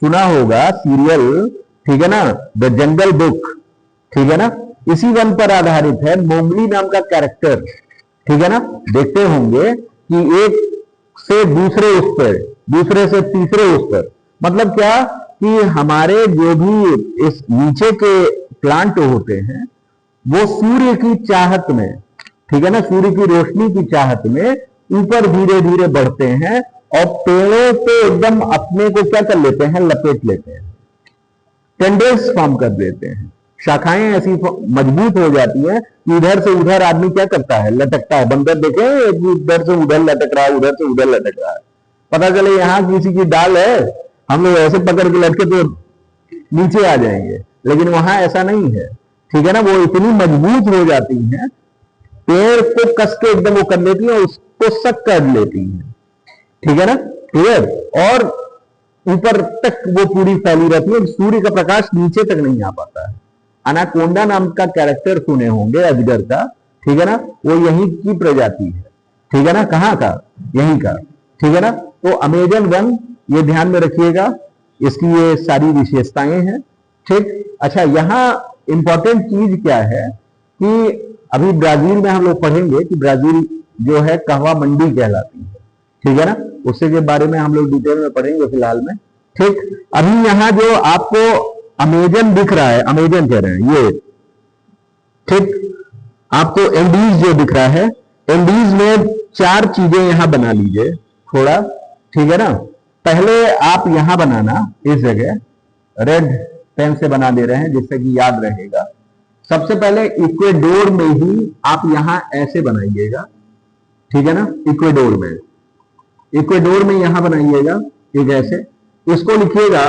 Speaker 1: सुना होगा सीरियल, ठीक है ना, द जंगल बुक, ठीक है ना, इसी वन पर आधारित है। मोगली नाम का कैरेक्टर, ठीक है ना, देखते होंगे कि एक से दूसरे उस पर, दूसरे से तीसरे उस पर, मतलब क्या कि हमारे जो भी इस नीचे के प्लांट होते हैं वो सूर्य की चाहत में, ठीक है ना, सूर्य की रोशनी की चाहत में ऊपर धीरे धीरे बढ़ते हैं और पेड़ों पे एकदम अपने को क्या कर लेते हैं? लपेट लेते हैं, टेंडल्स फॉर्म कर देते हैं। शाखाएं ऐसी मजबूत हो जाती हैं कि इधर से उधर आदमी क्या करता है? लटकता है। बंदर देखे, इधर से उधर लटक रहा है, उधर से उधर लटक रहा है। पता चले यहां किसी की डाल है, हम लोग ऐसे पकड़ के लटके तो नीचे आ जाएंगे, लेकिन वहां ऐसा नहीं है। ठीक है ना, वो इतनी मजबूत हो जाती हैं, पेड़ को कस के एकदम वो कर लेती है और उसको सक कर लेती है। ठीक है ना, क्लियर? और ऊपर तक वो पूरी फैली रहती है, सूर्य का प्रकाश नीचे तक नहीं आ पाता है। अनाकोंडा नाम का कैरेक्टर सुने होंगे अजगर का, ठीक है ना, वो यहीं की प्रजाति है। ठीक है ना, कहां का? यहीं का। ठीक है ना, तो अमेजन वन ये ध्यान में रखिएगा, इसकी ये सारी विशेषताएं हैं। ठीक, अच्छा, यहां इंपॉर्टेंट चीज क्या है कि अभी ब्राजील में हम लोग पढ़ेंगे कि ब्राजील जो है कहवा मंडी कहलाती है। ठीक है ना, उससे के बारे में हम लोग डिटेल में पढ़ेंगे फिलहाल में। ठीक, अभी यहां जो आपको अमेजन दिख रहा है, अमेजन कह रहे हैं ये, ठीक, आपको एंडीज जो दिख रहा है, एंडीज में 4 चीजें यहां बना लीजिए थोड़ा। ठीक है ना, पहले आप यहां बनाना, इस जगह रेड पेन से बना दे रहे हैं जिससे कि याद रहेगा। सबसे पहले इक्वेडोर में ही आप यहां ऐसे बनाइएगा। ठीक है ना, इक्वेडोर में, इक्वेडोर में यहां बनाइएगा एक ऐसे। इसको लिखिएगा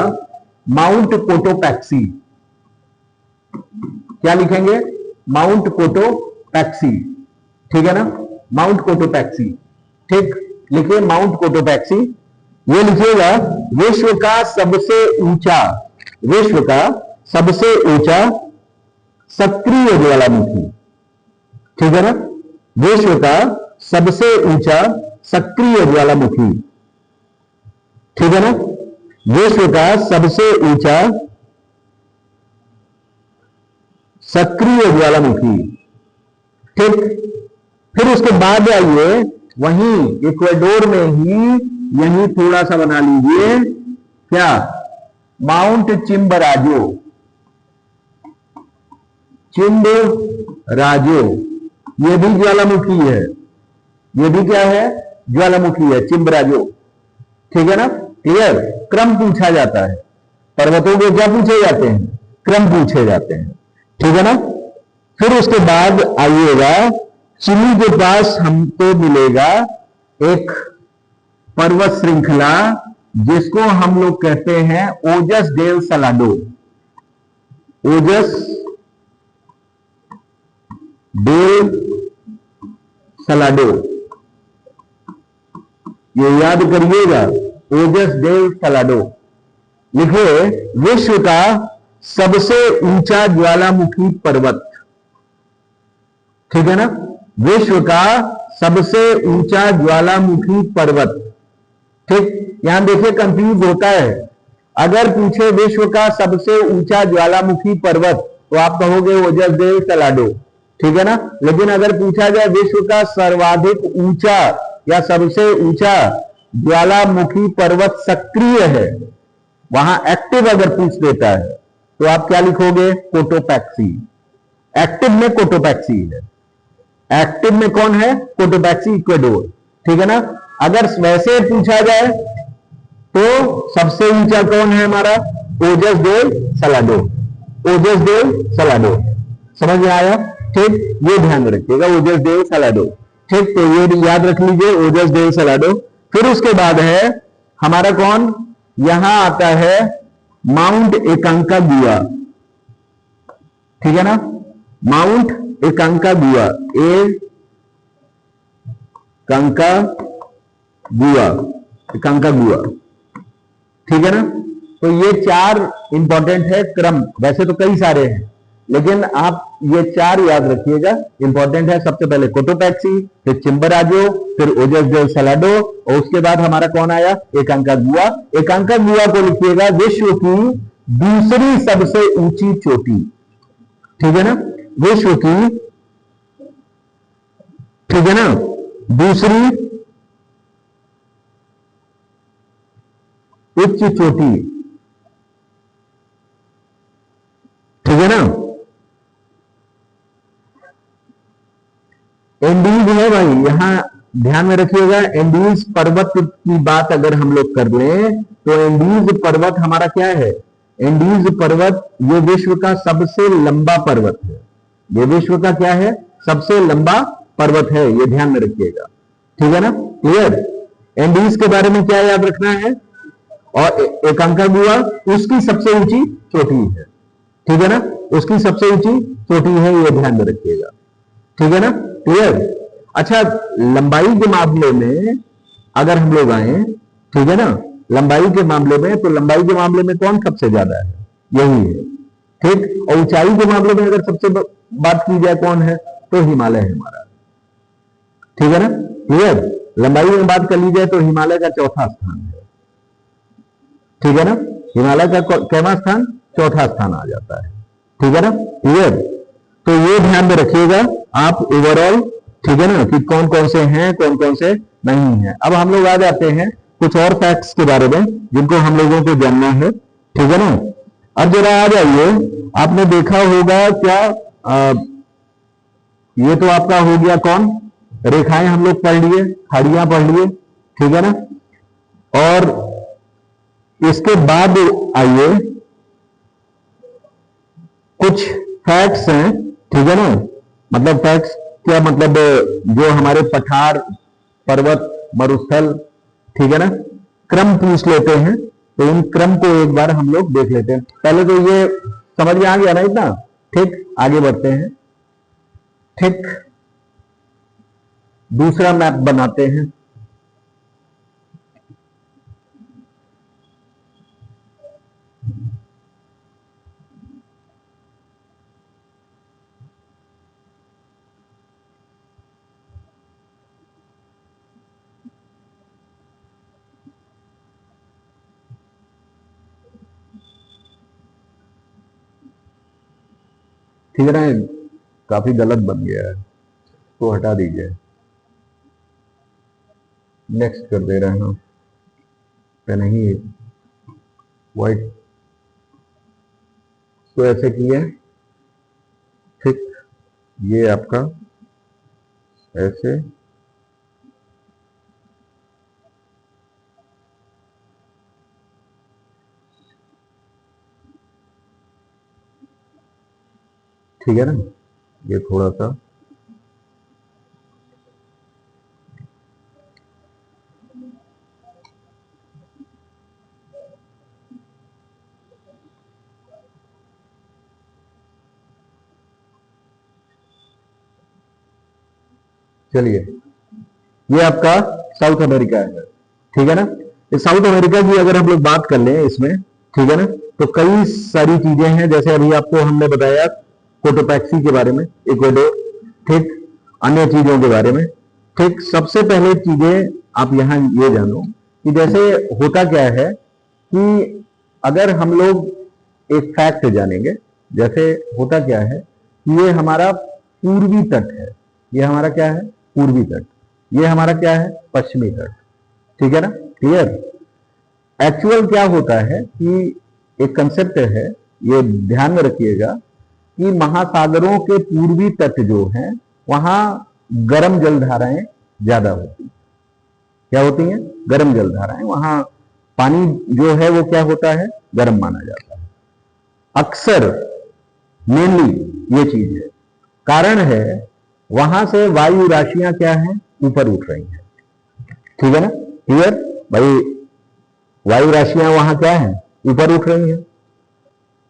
Speaker 1: माउंट कोटोपैक्सी। क्या लिखेंगे? Mount Cotopaxi. ठीक है ना, माउंट कोटोपैक्सी। ठीक, लिखिए माउंट कोटोपैक्सी। ये लिखिएगा विश्व का सबसे ऊंचा, विश्व का सबसे ऊंचा सक्रिय ज्वालामुखी। ठीक है ना, विश्व का सबसे ऊंचा सक्रिय ज्वालामुखी। ठीक है ना, विश्व का सबसे ऊंचा सक्रिय ज्वालामुखी। ठीक, फिर उसके बाद आइए वहीं इक्वेडोर में ही यहीं थोड़ा सा बना लीजिए, क्या? माउंट चिम्बराजो। चिम्बराजो, ये भी ज्वालामुखी है, ये भी क्या है? ज्वालामुखी है, चिम्बराजो। ठीक है ना, क्लियर? क्रम पूछा जाता है, पर्वतों के क्या पूछे जाते हैं? क्रम पूछे जाते हैं। ठीक है ना, फिर उसके बाद आइएगा, चिली के पास हमको मिलेगा एक पर्वत श्रृंखला जिसको हम लोग कहते हैं ओजस डेल सलाडो। ओजस डेल सलाडो, ये याद करिएगा, ओजस डेल सलाडो। लिखिए विश्व का सबसे ऊंचा ज्वालामुखी पर्वत। ठीक है ना, विश्व का सबसे ऊंचा ज्वालामुखी पर्वत। ठीक, यहां देखिए कंफ्यूज होता है। अगर पूछे विश्व का सबसे ऊंचा ज्वालामुखी पर्वत तो आप कहोगे ओजस डेल सलाडो। ठीक है ना, लेकिन अगर पूछा जाए विश्व का सर्वाधिक ऊंचा या सबसे ऊंचा ज्वालामुखी पर्वत सक्रिय है, वहां एक्टिव अगर पूछ देता है तो आप क्या लिखोगे? कोटोपैक्सी। एक्टिव में कोटोपैक्सी है, एक्टिव में कौन है? कोटोपैक्सी इक्वेडोर, ठीक है ना। अगर वैसे पूछा जाए तो सबसे ऊंचा कौन है हमारा? ओजस डेल सलाडो, ओजस डेल सलाडो, समझ में आया? ठीक, ये ध्यान रखिएगा, ओजस डेल सलाडो, ठीक। तो ये याद रख लीजिए, ओजस डेल सलाडो। फिर उसके बाद है हमारा कौन? यहां आता है माउंट एकांकागुआ, ठीक है ना, माउंट एकांकागुआ, कंकागुआ, एकांकागुआ, ठीक है ना। तो ये चार इंपॉर्टेंट है क्रम, वैसे तो कई सारे हैं लेकिन आप ये चार याद रखिएगा, इंपॉर्टेंट है। सबसे पहले कोटोपैक्सी, फिर चिम्बराजो, फिर ओजस डेल सलाडो, और उसके बाद हमारा कौन आया? एकांकागुआ। एकांकागुआ को लिखिएगा विश्व की दूसरी सबसे ऊंची चोटी, ठीक है ना, विश्व की, ठीक है ना, दूसरी उच्च चोटी, ठीक है ना। एंडीज है भाई, यहां ध्यान में रखिएगा, एंडीज पर्वत की बात अगर हम लोग कर लें तो एंडीज पर्वत हमारा क्या है? एंडीज पर्वत ये विश्व का सबसे लंबा पर्वत है, ये विश्व का क्या है? सबसे लंबा पर्वत है, ये ध्यान में रखिएगा, ठीक है ना, क्लियर। एंडीज के बारे में क्या याद रखना है? और एकांकागुआ उसकी सबसे ऊंची चोटी है, ठीक है ना, उसकी सबसे ऊंची चोटी है, ये ध्यान में रखिएगा, ठीक है ना, क्लियर। अच्छा, लंबाई के मामले में अगर हम लोग आए, ठीक है ना, लंबाई के मामले में, तो लंबाई के मामले में कौन सबसे ज्यादा है? यही है, ठीक। और ऊंचाई के मामले में अगर सबसे बात की जाए कौन है? तो हिमालय है हमारा, ठीक है ना, क्लियर। लंबाई में बात कर ली जाए तो हिमालय का चौथा स्थान है, ठीक है ना, हिमालय का कैवा स्थान? चौथा स्थान आ जाता है, ठीक है ना, क्लियर। तो ये ध्यान में रखिएगा आप ओवरऑल, ठीक है ना, कि कौन कौन से हैं, कौन कौन से नहीं है। अब हम लोग आ जाते हैं कुछ और फैक्ट्स के बारे में जिनको हम लोगों को जानना है, ठीक है ना। अब जरा आ जाइए, आपने देखा होगा क्या, ये तो आपका हो गया कौन? रेखाएं हम लोग पढ़ लिए, खाड़ियां पढ़ लिए, ठीक है ना। और इसके बाद आइए कुछ फैक्ट्स हैं, ठीक है ना, मतलब फैक्ट्स क्या मतलब? जो हमारे पठार, पर्वत, मरुस्थल, ठीक है ना, क्रम पूछ लेते हैं, तो इन क्रम को एक बार हम लोग देख लेते हैं। पहले तो ये समझ में आ गया ना इतना, ठीक। आगे बढ़ते हैं, ठीक। दूसरा मैप बनाते हैं, ठीक है ना। काफी गलत बन गया है, तो हटा दीजिए, नेक्स्ट कर दे रहे हैं, नहीं व्हाइट, तो ऐसे किए, ठीक। ये आपका ऐसे, ठीक है ना, ये थोड़ा सा, चलिए, ये आपका साउथ अमेरिका है, ठीक है ना। इस साउथ अमेरिका की अगर हम लोग बात कर लें इसमें, ठीक है ना, तो कई सारी चीजें हैं, जैसे अभी आपको हमने बताया कोटोपैक्सी के बारे में, इक्वेडोर, ठीक, अन्य चीजों के बारे में, ठीक। सबसे पहले चीजें आप यहां ये जानो कि जैसे होता क्या है कि अगर हम लोग एक फैक्ट जानेंगे, जैसे होता क्या है कि ये हमारा पूर्वी तट है, ये हमारा क्या है? पूर्वी तट, ये हमारा क्या है? पश्चिमी तट, ठीक है ना, क्लियर। एक्चुअल क्या होता है कि एक कंसेप्ट है, ये ध्यान में रखिएगा कि महासागरों के पूर्वी तट जो हैं वहां गर्म जलधाराएं ज्यादा होती हैं। क्या होती हैं? गर्म जलधाराएं। वहां पानी जो है वो क्या होता है? गर्म माना जाता है। अक्सर मेनली ये चीज है, कारण है वहां से वायु राशियां क्या है? ऊपर उठ रही हैं। ठीक है ना? क्लियर भाई? वायु राशियां वहां क्या है? ऊपर उठ रही हैं।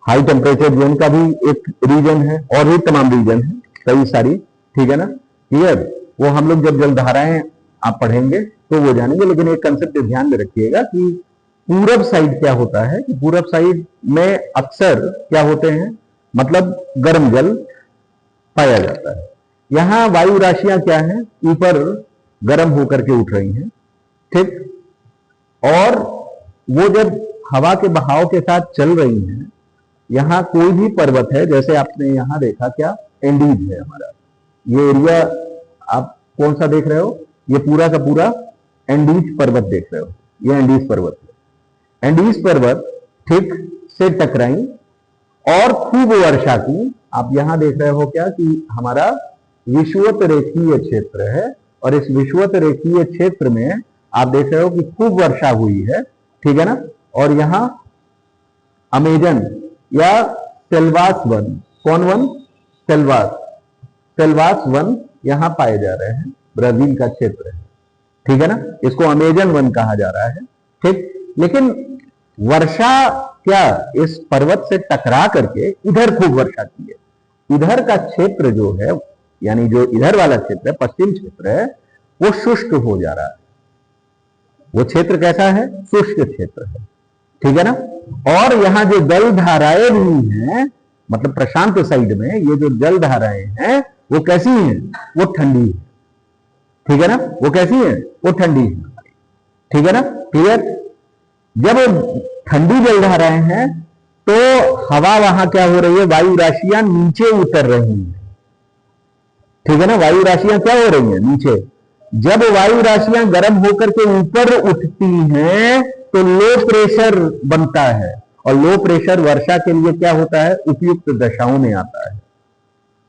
Speaker 1: हाई टेम्परेचर जोन का भी एक रीजन है, और भी तमाम रीजन है, कई सारी। ठीक है ना? क्लियर? वो हम लोग जब जलधाराएं आप पढ़ेंगे तो वो जानेंगे, लेकिन एक कंसेप्ट ध्यान में रखिएगा कि पूरब साइड क्या होता है कि पूरब साइड में अक्सर क्या होते हैं? मतलब गर्म जल पाया जाता है। यहां वायु राशियां क्या है? ऊपर गर्म होकर के उठ रही हैं। ठीक? और वो जब हवा के बहाव के साथ चल रही हैं, यहां कोई भी पर्वत है, जैसे आपने यहां देखा क्या? एंडीज है हमारा ये एरिया। आप कौन सा देख रहे हो? ये पूरा का पूरा एंडीज पर्वत देख रहे हो। ये एंडीज पर्वत है। एंडीज पर्वत ठीक से टकराई और खूब वर्षा की। आप यहां देख रहे हो क्या कि हमारा विषुवत रेखीय क्षेत्र है, और इस विषुवत रेखीय क्षेत्र में आप देख रहे हो कि खूब वर्षा हुई है। ठीक है ना? और यहां अमेजन या सेल्वास वन, कौन वन? सेल्वास वन यहां पाए जा रहे हैं। ब्राजील का क्षेत्र है। ठीक है ना? इसको अमेजन वन कहा जा रहा है। ठीक? लेकिन वर्षा क्या इस पर्वत से टकरा करके इधर खूब वर्षा की है। इधर का क्षेत्र जो है, यानी जो इधर वाला क्षेत्र है, पश्चिम क्षेत्र है, वो शुष्क हो जा रहा है। वो क्षेत्र कैसा है? शुष्क क्षेत्र है। ठीक है ना? और यहां जो जल धाराएं भी हैं, मतलब प्रशांत साइड में ये जो जल धाराएं हैं वो कैसी हैं? वो ठंडी है। ठीक है ना? वो कैसी है? वो ठंडी है। ठीक है ना? क्लियर? जब ठंडी जल धाराएं हैं तो हवा वहां क्या हो रही है? वायु राशियां नीचे उतर रही हैं। ठीक है ना? वायु राशियां क्या हो रही हैं? नीचे। जब वायु राशियां गर्म होकर के ऊपर उठती हैं तो लो प्रेशर बनता है, और लो प्रेशर वर्षा के लिए क्या होता है? उपयुक्त दशाओं में आता है।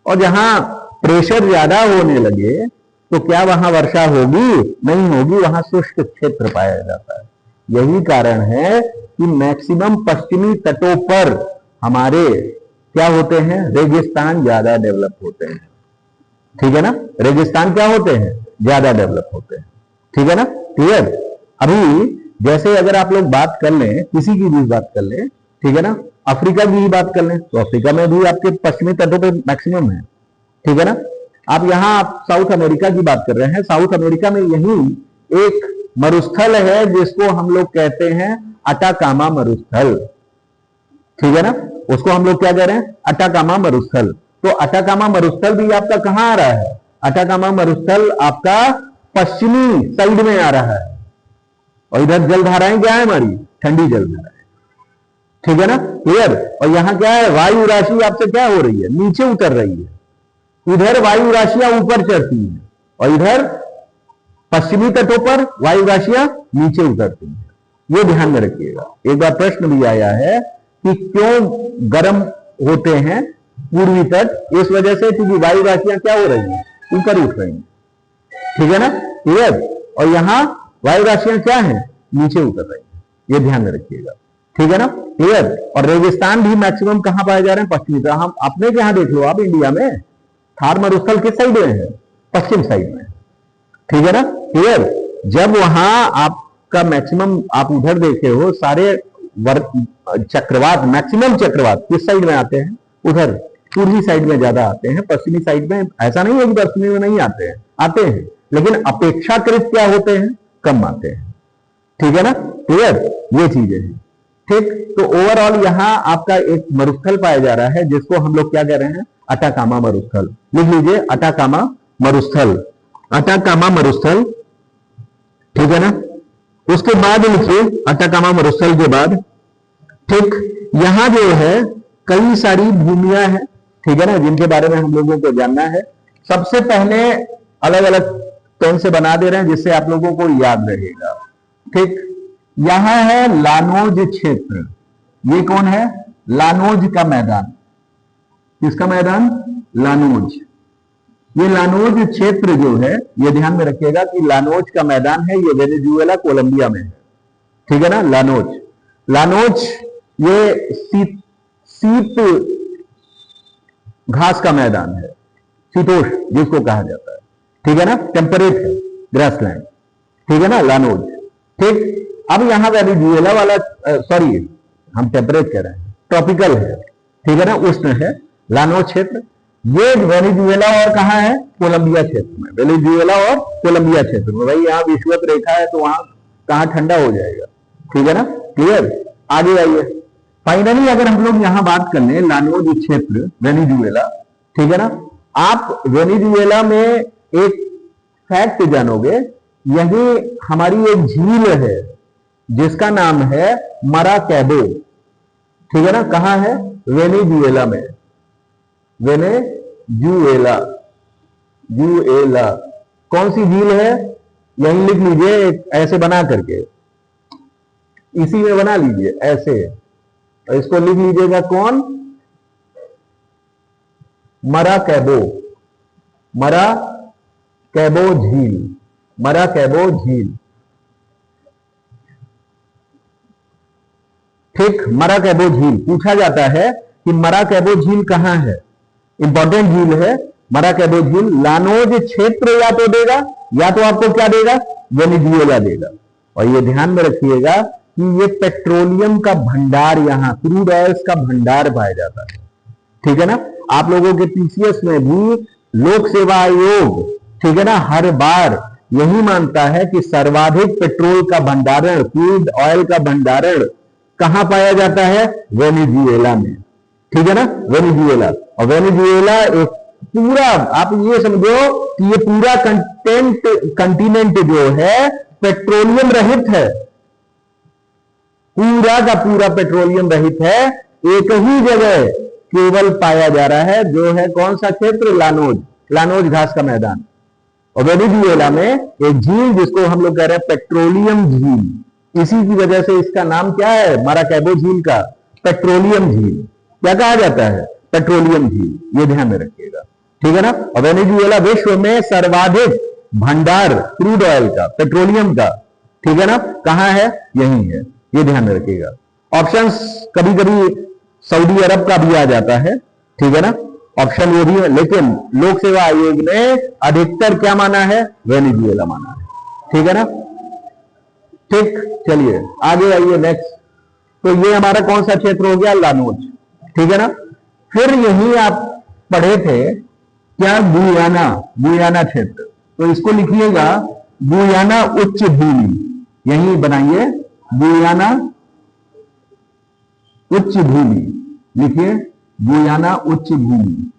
Speaker 1: और जहां प्रेशर ज्यादा होने लगे तो क्या वहां वर्षा होगी? नहीं होगी। वहां शुष्क क्षेत्र पाया जाता है। यही कारण है कि मैक्सिमम पश्चिमी तटों पर हमारे क्या होते हैं? रेगिस्तान ज्यादा डेवलप होते हैं। ठीक है ना? रेगिस्तान क्या होते हैं? ज्यादा डेवलप होते हैं। ठीक है ना? क्लियर? अभी जैसे अगर आप लोग बात कर लें, किसी की भी बात कर लें, ठीक है ना, अफ्रीका की ही बात कर लें, तो अफ्रीका में भी आपके पश्चिमी तटों पे मैक्सिमम है। ठीक है ना? आप यहां आप साउथ अमेरिका की बात कर रहे हैं। साउथ अमेरिका में यही एक मरुस्थल है जिसको हम लोग कहते हैं अटाकामा मरुस्थल। ठीक है ना? उसको हम लोग क्या कह रहे हैं? अटाकामा मरुस्थल। तो अटाकामा मरुस्थल भी आपका कहां आ रहा है? अटाकामा मरुस्थल आपका पश्चिमी साइड में आ रहा है। और इधर जलधाराएं क्या है? हमारी ठंडी जलधाराएं। ठीक है ना? क्लियर? और यहां क्या है? वायु राशि आपसे क्या हो रही है? नीचे उतर रही है। इधर वायु राशियां ऊपर चढ़ती हैं, और इधर पश्चिमी तटों पर वायु राशियां नीचे उतरती हैं। ये ध्यान में रखिएगा। एक बार प्रश्न भी आया है कि क्यों गर्म होते हैं पूर्वी तट? इस वजह से क्योंकि वायु राशियां क्या हो रही हैं? ऊपर उठ रही हैं। ठीक है ना? क्लियर? और यहां वायु राशियां क्या है? नीचे उतर रही है। ये ध्यान में रखिएगा। ठीक है ना? क्लियर? और रेगिस्तान भी मैक्सिमम कहां पाए जा रहे हैं? पश्चिमी तरफ। हम अपने के यहां देख लो, आप इंडिया में थार मरुस्थल किस साइड में है? पश्चिम साइड में। ठीक है ना? क्लियर? जब वहां आपका मैक्सिमम, आप उधर देखे हो सारे चक्रवात, मैक्सिमम चक्रवात किस साइड में आते हैं? उधर पूर्वी साइड में ज्यादा आते हैं। पश्चिमी साइड में ऐसा नहीं है कि पश्चिमी में नहीं आते हैं, आते हैं, लेकिन अपेक्षाकृत क्या होते हैं? कम आते हैं। ठीक है ना? क्लियर? ये चीजें हैं। ठीक? तो ओवरऑल यहां आपका एक मरुस्थल पाया जा रहा है जिसको हम लोग क्या कह रहे हैं? अटाकामा मरुस्थल। लिख लीजिए, अटाकामा मरुस्थल। अटाकामा मरुस्थल। ठीक है ना? उसके बाद लिखिए अटाकामा मरुस्थल के बाद, ठीक, यहां जो है कई सारी भूमियां हैं, ठीक है ना, जिनके बारे में हम लोगों को जानना है। सबसे पहले अलग अलग पेन से बना दे रहे हैं जिससे आप लोगों को याद रहेगा। ठीक, यहां है लानोज क्षेत्र। ये कौन है? लानोज का मैदान। किसका मैदान? लानोज। ये लानोज क्षेत्र जो है, ये ध्यान में रखिएगा कि लानोज का मैदान है, ये वेनेजुएला कोलंबिया में है, ठीक है ना। लानोज, लानोज ये शीत घास का मैदान है, शीतोष्ण जिसको कहा जाता है, ठीक है ना, टेम्परेट है, ग्रासलैंड, ठीक है ना, लानोज। ठीक, अब यहां वेनेजुएला वाला, सॉरी हम टेम्परेट कह रहे हैं, ट्रॉपिकल है, ठीक है ना, उष्ण है लानोज क्षेत्र। ये वेनेजुएला और कहां है, कोलंबिया क्षेत्र में, वेनेजुएला और कोलंबिया क्षेत्र में। भाई यहां विषुवत रेखा है तो वहां कहां ठंडा हो जाएगा, ठीक है ना, क्लियर। आगे आइए, फाइनली अगर हम लोग यहां बात कर लें लानोज क्षेत्र वेनेजुएला, ठीक है ना, आप वेनेजुएला में एक फैक्ट जानोगे, यही हमारी एक झील है जिसका नाम है मराकैबो, ठीक है ना, कहां है, वेनेजुएला में, वेनेजुएला, जुएला। कौन सी झील है, यही लिख लीजिए ऐसे बना करके, इसी में बना लीजिए ऐसे, और इसको लिख लीजिएगा कौन, मराकैबो, मराकैबो झील, मराकैबो झील, ठीक। मराकैबो झील पूछा जाता है कि मराकैबो झील कहां है, इंपॉर्टेंट झील है मराकैबो झील। लानोज क्षेत्र या तो देगा या तो आपको क्या देगा, वेनेजुएला देगा। और ये ध्यान में रखिएगा कि ये पेट्रोलियम का भंडार, यहां क्रूड ऑयल्स का भंडार पाया जाता है, ठीक है ना। आप लोगों के पीसीएस में भी लोक सेवा आयोग, ठीक है ना, हर बार यही मानता है कि सर्वाधिक पेट्रोल का भंडारण, क्रूड ऑयल का भंडारण कहां पाया जाता है, वेनेजुएला में, ठीक है ना, वेनेजुएला। और वेनेजुएला एक पूरा, आप ये समझो कि ये पूरा कंटिनेंट जो है पेट्रोलियम रहित है, पूरा का पूरा पेट्रोलियम रहित है। एक ही जगह केवल पाया जा रहा है, जो है कौन सा क्षेत्र, लानोज, लानोज घास का मैदान। और वेनेजुएला में एक झील जिसको हम लोग कह रहे हैं पेट्रोलियम झील, इसी की वजह से इसका नाम क्या है, मराकैबो झील का, पेट्रोलियम झील। क्या कहा जाता है, पेट्रोलियम झील, ये ध्यान में रखिएगा, ठीक है ना। और वेनेजुएला विश्व में सर्वाधिक भंडार क्रूड ऑयल का, पेट्रोलियम का, ठीक है ना, कहां है, यही है, ये ध्यान में रखिएगा। ऑप्शंस कभी कभी सऊदी अरब का भी आ जाता है, ठीक है ना, ऑप्शन वो भी है, लेकिन लोक सेवा आयोग ने अधिकतर क्या माना है, वेनेजुएला माना है, ठीक है ना। ठीक, चलिए आगे आइए नेक्स्ट। तो ये हमारा कौन सा क्षेत्र हो गया, लानोज, ठीक है ना। फिर यही आप पढ़े थे क्या, गुयाना, गुयाना क्षेत्र। तो इसको लिखिएगा गुयाना उच्च भूमि, यही बनाइए गुयाना उच्च भूमि, लिखिए गुयाना उच्च भूमि,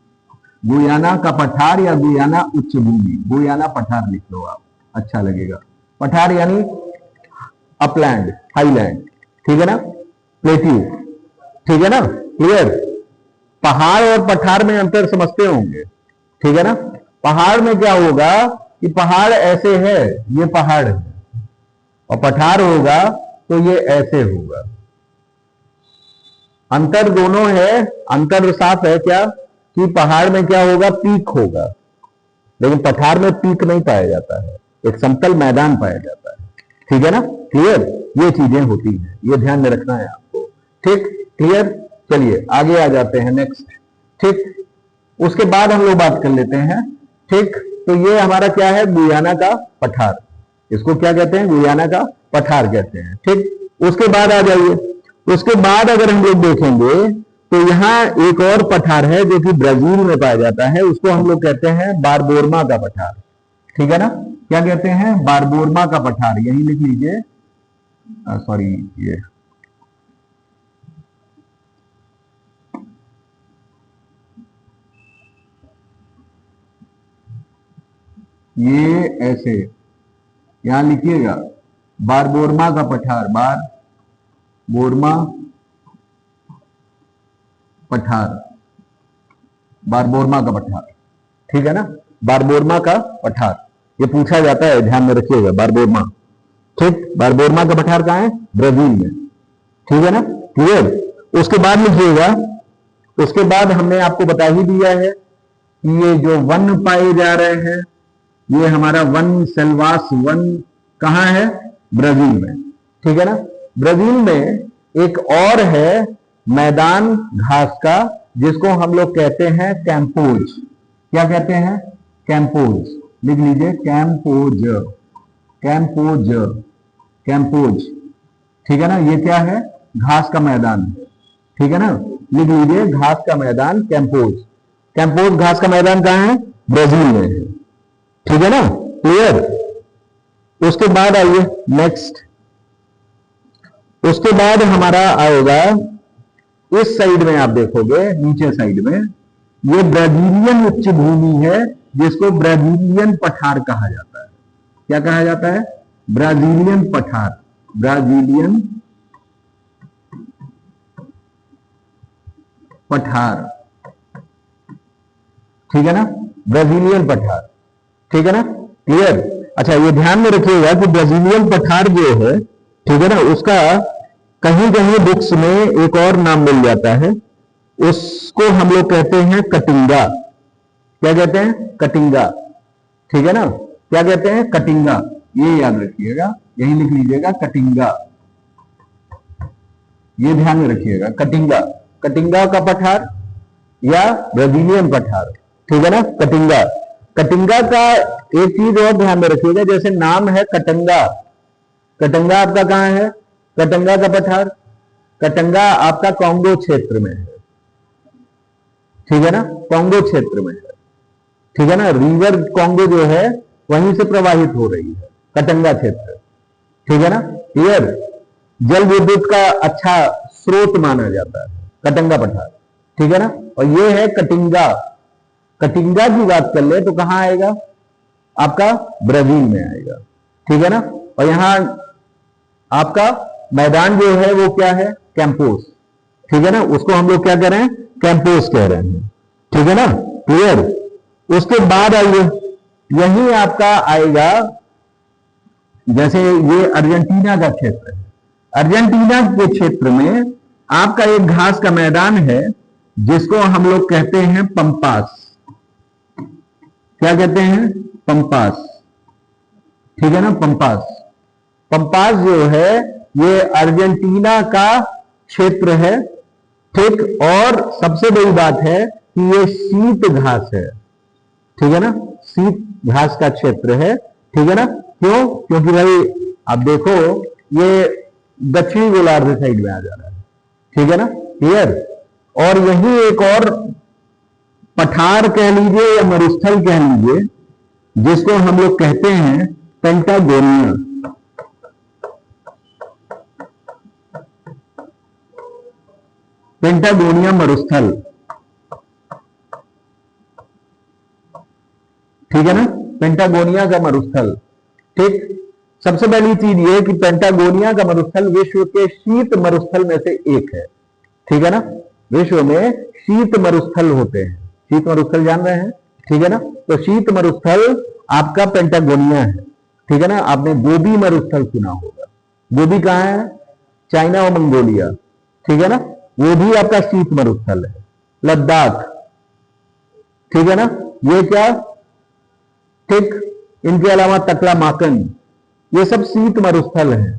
Speaker 1: गुयाना का पठार या गुयाना उच्च भूमि, गुयाना पठार लिख लो आप, अच्छा लगेगा। पठार यानी अपलैंड, हाईलैंड, ठीक है ना, प्लेट्यू, ठीक है ना, क्लियर। पहाड़ और पठार में अंतर समझते होंगे, ठीक है ना। पहाड़ में क्या होगा कि पहाड़ ऐसे है, ये पहाड़ है, और पठार होगा तो ये ऐसे होगा। अंतर दोनों है, अंतर साफ है क्या, कि पहाड़ में क्या होगा, पीक होगा, लेकिन पठार में पीक नहीं पाया जाता है, एक समतल मैदान पाया जाता है, ठीक है ना, क्लियर। ये चीजें होती हैं, ये ध्यान में रखना है आपको, ठीक, क्लियर। चलिए आगे आ जाते हैं नेक्स्ट, ठीक। उसके बाद हम लोग बात कर लेते हैं, ठीक। तो ये हमारा क्या है, गुयाना का पठार, इसको क्या कहते हैं, गुयाना का पठार कहते हैं, ठीक। उसके बाद आ जाइए, उसके बाद अगर हम लोग देखेंगे तो यहां एक और पठार है जो कि ब्राजील में पाया जाता है, उसको हम लोग कहते हैं बारबोरमा का पठार, ठीक है ना। क्या कहते हैं, बारबोरमा का पठार, यही लिख लीजिए, सॉरी ये ऐसे यहां लिखिएगा बारबोरमा का पठार, बारबोरमा पठार, बारबोरमा का पठार, ठीक है ना, बारबोरमा का पठार, ये पूछा जाता है, ध्यान में रखिएगा, बारबोरमा, ठीक। बारबोरमा का पठार कहां है, ब्राजील में, ठीक है ना, क्लियर। उसके बाद लिखिएगा, उसके बाद हमने आपको बता ही दिया है कि ये जो वन पाए जा रहे हैं, ये हमारा वन, सेल्वास वन कहाँ है? ब्राजील में। ठीक है ना। ब्राजील में एक और है मैदान घास का, जिसको हम लोग कहते हैं कैंपोज। क्या कहते हैं? कैंपोज। लिख लीजिए, कैंपोज, कैंपोज, कैंपोज। ठीक है ना। ये क्या है? घास का मैदान है। ठीक है ना। लिख लीजिए, घास का मैदान कैंपोज। कैंपोज घास का मैदान कहाँ है? ब्राजील में है। ठीक है ना। क्लियर। उसके बाद आइए नेक्स्ट। उसके बाद हमारा आएगा इस साइड में, आप देखोगे नीचे साइड में, ये ब्राजीलियन उच्च भूमि है, जिसको ब्राजीलियन पठार कहा जाता है। क्या कहा जाता है? ब्राजीलियन पठार, ब्राजीलियन पठार। ठीक है ना। ब्राजीलियन पठार। ठीक है ना। क्लियर। अच्छा, ये ध्यान में रखिएगा कि ब्राजीलियन पठार जो है, ठीक है ना, उसका कहीं कहीं बुक्स में एक और नाम मिल जाता है, उसको हम लोग कहते हैं कटिंगा। क्या कहते हैं? कटिंगा। ठीक है ना। क्या कहते हैं? कटिंगा। ये याद रखिएगा, यही लिख लीजिएगा, कटिंगा। ये ध्यान में रखिएगा, कटिंगा। कटिंगा का पठार या ब्राजीलियन पठार। ठीक है ना। कटिंगा। कटिंगा का एक चीज और ध्यान में रखिएगा, जैसे नाम है कटंगा। कटंगा आपका कहां है? कटंगा का पठार। कटंगा आपका कांगो क्षेत्र में है। ठीक है ना। कांगो क्षेत्र में है। ठीक है ना। रिवर कांगो जो है वहीं से प्रवाहित हो रही है, कटंगा क्षेत्र। ठीक है ना। क्लियर। जल विद्युत का अच्छा स्रोत माना जाता है कटंगा पठार। ठीक है ना। और ये है कटिंगा। कटिंगा की बात कर ले तो कहां आएगा? आपका ब्राजील में आएगा। ठीक है ना। और यहां आपका मैदान जो है वो क्या है? कैंपोस। ठीक है ना। उसको हम लोग क्या कह रहे हैं? कैंपोस कह रहे हैं। ठीक है ना। क्लियर। उसके बाद आइए, यही आपका आएगा, जैसे ये अर्जेंटीना का क्षेत्र है। अर्जेंटीना के क्षेत्र में आपका एक घास का मैदान है, जिसको हम लोग कहते हैं पंपास। क्या कहते हैं? पंपास। ठीक है ना। पंपास। पंपास जो है ये अर्जेंटीना का क्षेत्र है। ठीक। और सबसे बड़ी बात है कि ये शीत घास है। ठीक है ना। शीत घास का क्षेत्र है। ठीक है ना। क्यों? क्योंकि भाई आप देखो, ये दक्षिणी गोलार्ध साइड में आ जा रहा है। ठीक है ना। क्लियर। और यही एक और पठार कह लीजिए या मरुस्थल कह लीजिए, जिसको हम लोग कहते हैं पेंटागोनिया। पेंटागोनिया मरुस्थल। ठीक है ना। पेंटागोनिया का मरुस्थल। ठीक। सबसे पहली चीज ये कि पेंटागोनिया का मरुस्थल विश्व के शीत मरुस्थल में से एक है। ठीक है ना। विश्व में शीत मरुस्थल होते हैं। शीत मरुस्थल जान रहे हैं? ठीक है ना। तो शीत मरुस्थल आपका पेंटागोनिया है। ठीक है ना। आपने गोबी मरुस्थल सुना होगा। गोबी कहां है? चाइना और मंगोलिया। ठीक है ना। वो भी आपका शीत मरुस्थल है। लद्दाख। ठीक है ना। ये क्या? ठीक। इनके अलावा तकलामाकन, ये सब शीत मरुस्थल है।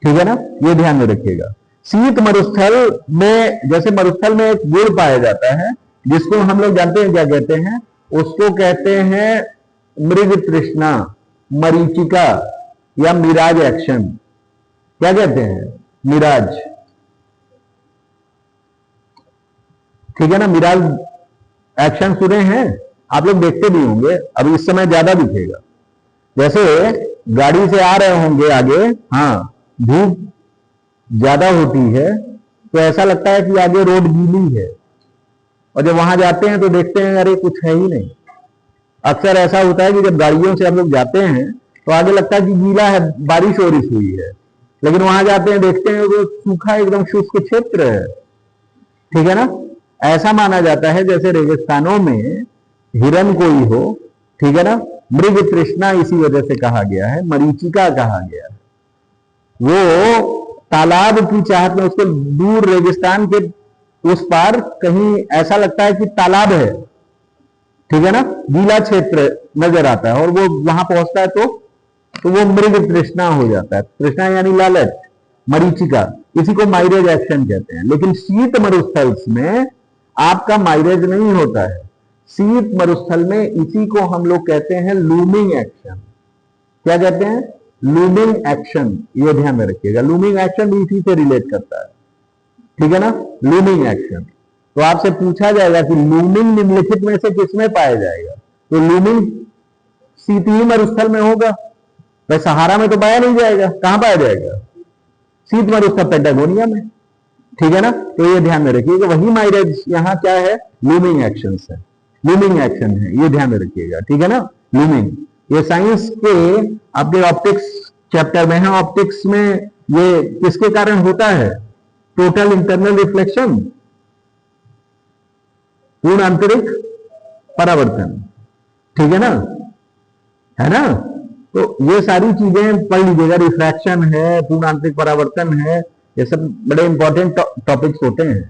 Speaker 1: ठीक है ना। ये ध्यान में रखिएगा। शीत मरुस्थल में, जैसे मरुस्थल में एक गुण पाया जाता है, जिसको हम लोग जानते हैं क्या कहते हैं? उसको कहते हैं मृग तृष्णा, मरीचिका या मिराज एक्शन। क्या कहते हैं? मिराज। ठीक है ना। मिराज एक्शन सुने हैं आप लोग? देखते भी होंगे, अब इस समय ज्यादा दिखेगा। जैसे गाड़ी से आ रहे होंगे आगे, हाँ, धूप ज्यादा होती है तो ऐसा लगता है कि आगे रोड गीली है, और जब वहां जाते हैं तो देखते हैं अरे कुछ है ही नहीं। अक्सर ऐसा होता है कि जब गाड़ियों से हम लोग जाते हैं तो आगे लगता है कि गीला है, बारिश हुई है, लेकिन वहां जाते हैं देखते हैं तो सूखा एकदम शुष्क क्षेत्र है। ठीक है ना। ऐसा माना जाता है जैसे रेगिस्तानों में हिरन कोई हो। ठीक है ना। मृग तृष्णा इसी वजह से कहा गया है, मरीचिका कहा गया है। वो तालाब की चाहत में, उसके दूर रेगिस्तान के उस पार कहीं ऐसा लगता है कि तालाब है। ठीक है ना, गीला क्षेत्र नजर आता है और वो वहां पहुंचता है तो वो मृग तृष्णा हो जाता है। तृष्णा यानी लालच, मरीचिका, इसी को माइरेज एक्शन कहते हैं। लेकिन शीत मरुस्थल में आपका माइरेज नहीं होता है। शीत मरुस्थल में इसी को हम लोग कहते हैं लूमिंग एक्शन। क्या कहते हैं? Looming action. ये ध्यान में रखिएगा, लूमिंग एक्शन भी इसी से रिलेट करता है, ठीक है ना, लूमिंग एक्शन। तो आपसे पूछा जाएगा कि लूमिंग निम्नलिखित में से किसमें पाया जाएगा, तो लूमिंग शीतहीन मरुस्थल में होगा। भाई सहारा में तो पाया नहीं जाएगा, कहां पाया जाएगा? शीत मरुस्थल पेटागोनिया में, ठीक है ना। तो ये ध्यान में रखिएगा, वही माइरेज यहां क्या है, लूमिंग एक्शन है, लूमिंग एक्शन है, ये ध्यान में रखिएगा, ठीक है ना। लूमिंग ये साइंस के आपके ऑप्टिक्स चैप्टर में है। ऑप्टिक्स में ये किसके कारण होता है? टोटल इंटरनल रिफ्लेक्शन, पूर्ण आंतरिक परावर्तन, ठीक है ना, है ना। तो ये सारी चीजें पढ़ लीजिएगा, रिफ्रैक्शन है, पूर्ण आंतरिक परावर्तन है, ये सब बड़े इंपॉर्टेंट टॉपिक्स होते हैं,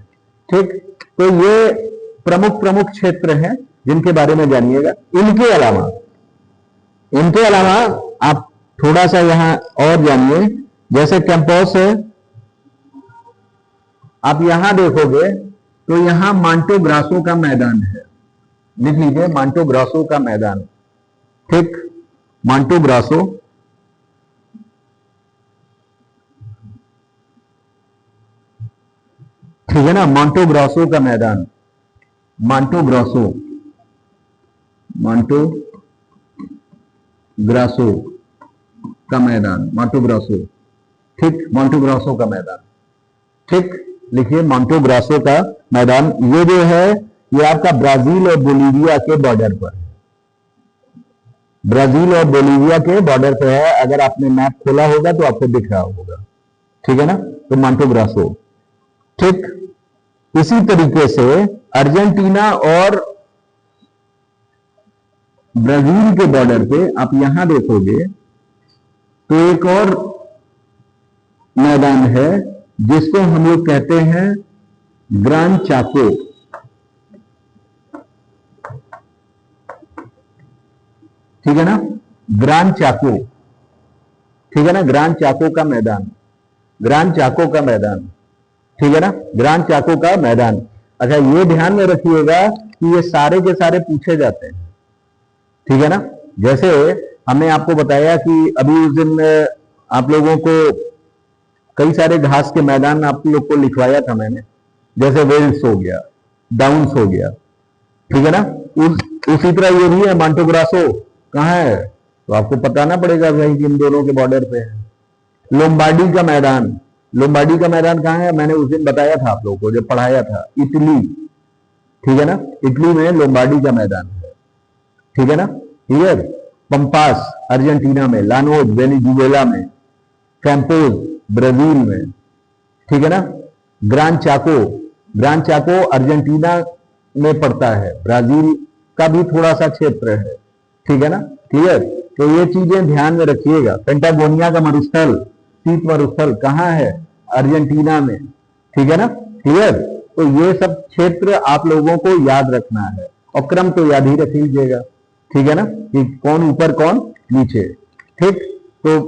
Speaker 1: ठीक। तो ये प्रमुख प्रमुख क्षेत्र हैं जिनके बारे में जानिएगा। इनके अलावा आप थोड़ा सा यहां और जानिए, जैसे कैंपस है, आप यहां देखोगे तो यहां मांटो ग्रासो का मैदान है, लिख लीजिए मांटो ग्रासो का मैदान, ठीक, मांटो ग्रासो, ठीक है ना, मांटो ग्रासो का मैदान, मांटो ग्रासो, मांटो ग्रासो का मैदान, मांटो ग्रासो, ठीक, मांटो ग्रासो का मैदान, ठीक, लिखिए मांटो ग्रासो का मैदान। ये जो है ये आपका ब्राजील और बोलीविया के बॉर्डर पर है, ब्राजील और बोलीविया के बॉर्डर पर है। अगर आपने मैप खोला होगा तो आपको दिख रहा होगा, ठीक है ना। तो मांटो ग्रासो, ठीक। इसी तरीके से अर्जेंटीना और ब्राजील के बॉर्डर पे आप यहां देखोगे तो एक और मैदान है जिसको हम लोग कहते हैं ग्रान चाको, ठीक है ना, ग्रान चाको, ठीक है ना, ग्रान चाको का मैदान, ग्रान चाको का मैदान, ठीक है ना, ग्रान चाको का मैदान। अच्छा ये ध्यान में रखिएगा कि ये सारे के सारे पूछे जाते हैं, ठीक है ना। जैसे हमने आपको बताया कि अभी उस दिन आप लोगों को कई सारे घास के मैदान आप लोग को लिखवाया था मैंने, जैसे वेल्स हो गया, डाउन्स हो गया, ठीक है ना। उसी तरह ये भी है, मांटो ग्रासो कहां है तो आपको बताना पड़ेगा भाई कि इन दोनों के बॉर्डर पे है। लोम्बार्डी का मैदान, लोम्बार्डी का मैदान कहां है, मैंने उस दिन बताया था आप लोगों को जब पढ़ाया था, इटली, ठीक है ना, इटली में लोम्बार्डी का मैदान है, ठीक है ना, क्लियर। पंपास अर्जेंटीना में, लानोज वेनेजुएला में, कैंपोज ब्राजील में, ठीक है ना, ग्रान चाको, ग्रान चाको अर्जेंटीना में पड़ता है, ब्राजील का भी थोड़ा सा क्षेत्र है, ठीक है ना, क्लियर। तो ये चीजें ध्यान में रखिएगा। पेंटागोनिया का मरुस्थल, शीत मरुस्थल कहां है, अर्जेंटीना में, ठीक है ना, क्लियर। तो ये सब क्षेत्र आप लोगों को याद रखना है और क्रम तो याद ही रख लीजिएगा, ठीक है ना, कि कौन ऊपर कौन नीचे, ठीक। तो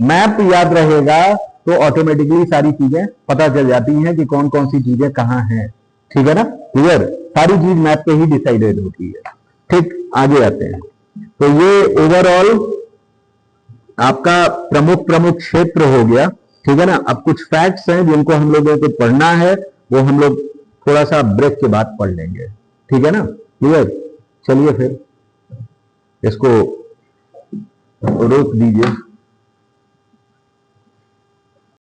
Speaker 1: मैप याद रहेगा तो ऑटोमेटिकली सारी चीजें पता चल जाती हैं कि कौन कौन सी चीजें कहां हैं, ठीक है ना, क्लियर। सारी चीज मैप पे ही डिसाइडेड होती है, ठीक। आगे आते हैं। तो ये ओवरऑल आपका प्रमुख प्रमुख क्षेत्र हो गया, ठीक है ना। अब कुछ फैक्ट्स हैं जिनको हम लोगों को पढ़ना है, वो हम लोग थोड़ा सा ब्रेक के बाद पढ़ लेंगे, ठीक है ना, क्लियर। चलिए फिर इसको रोक दीजिए।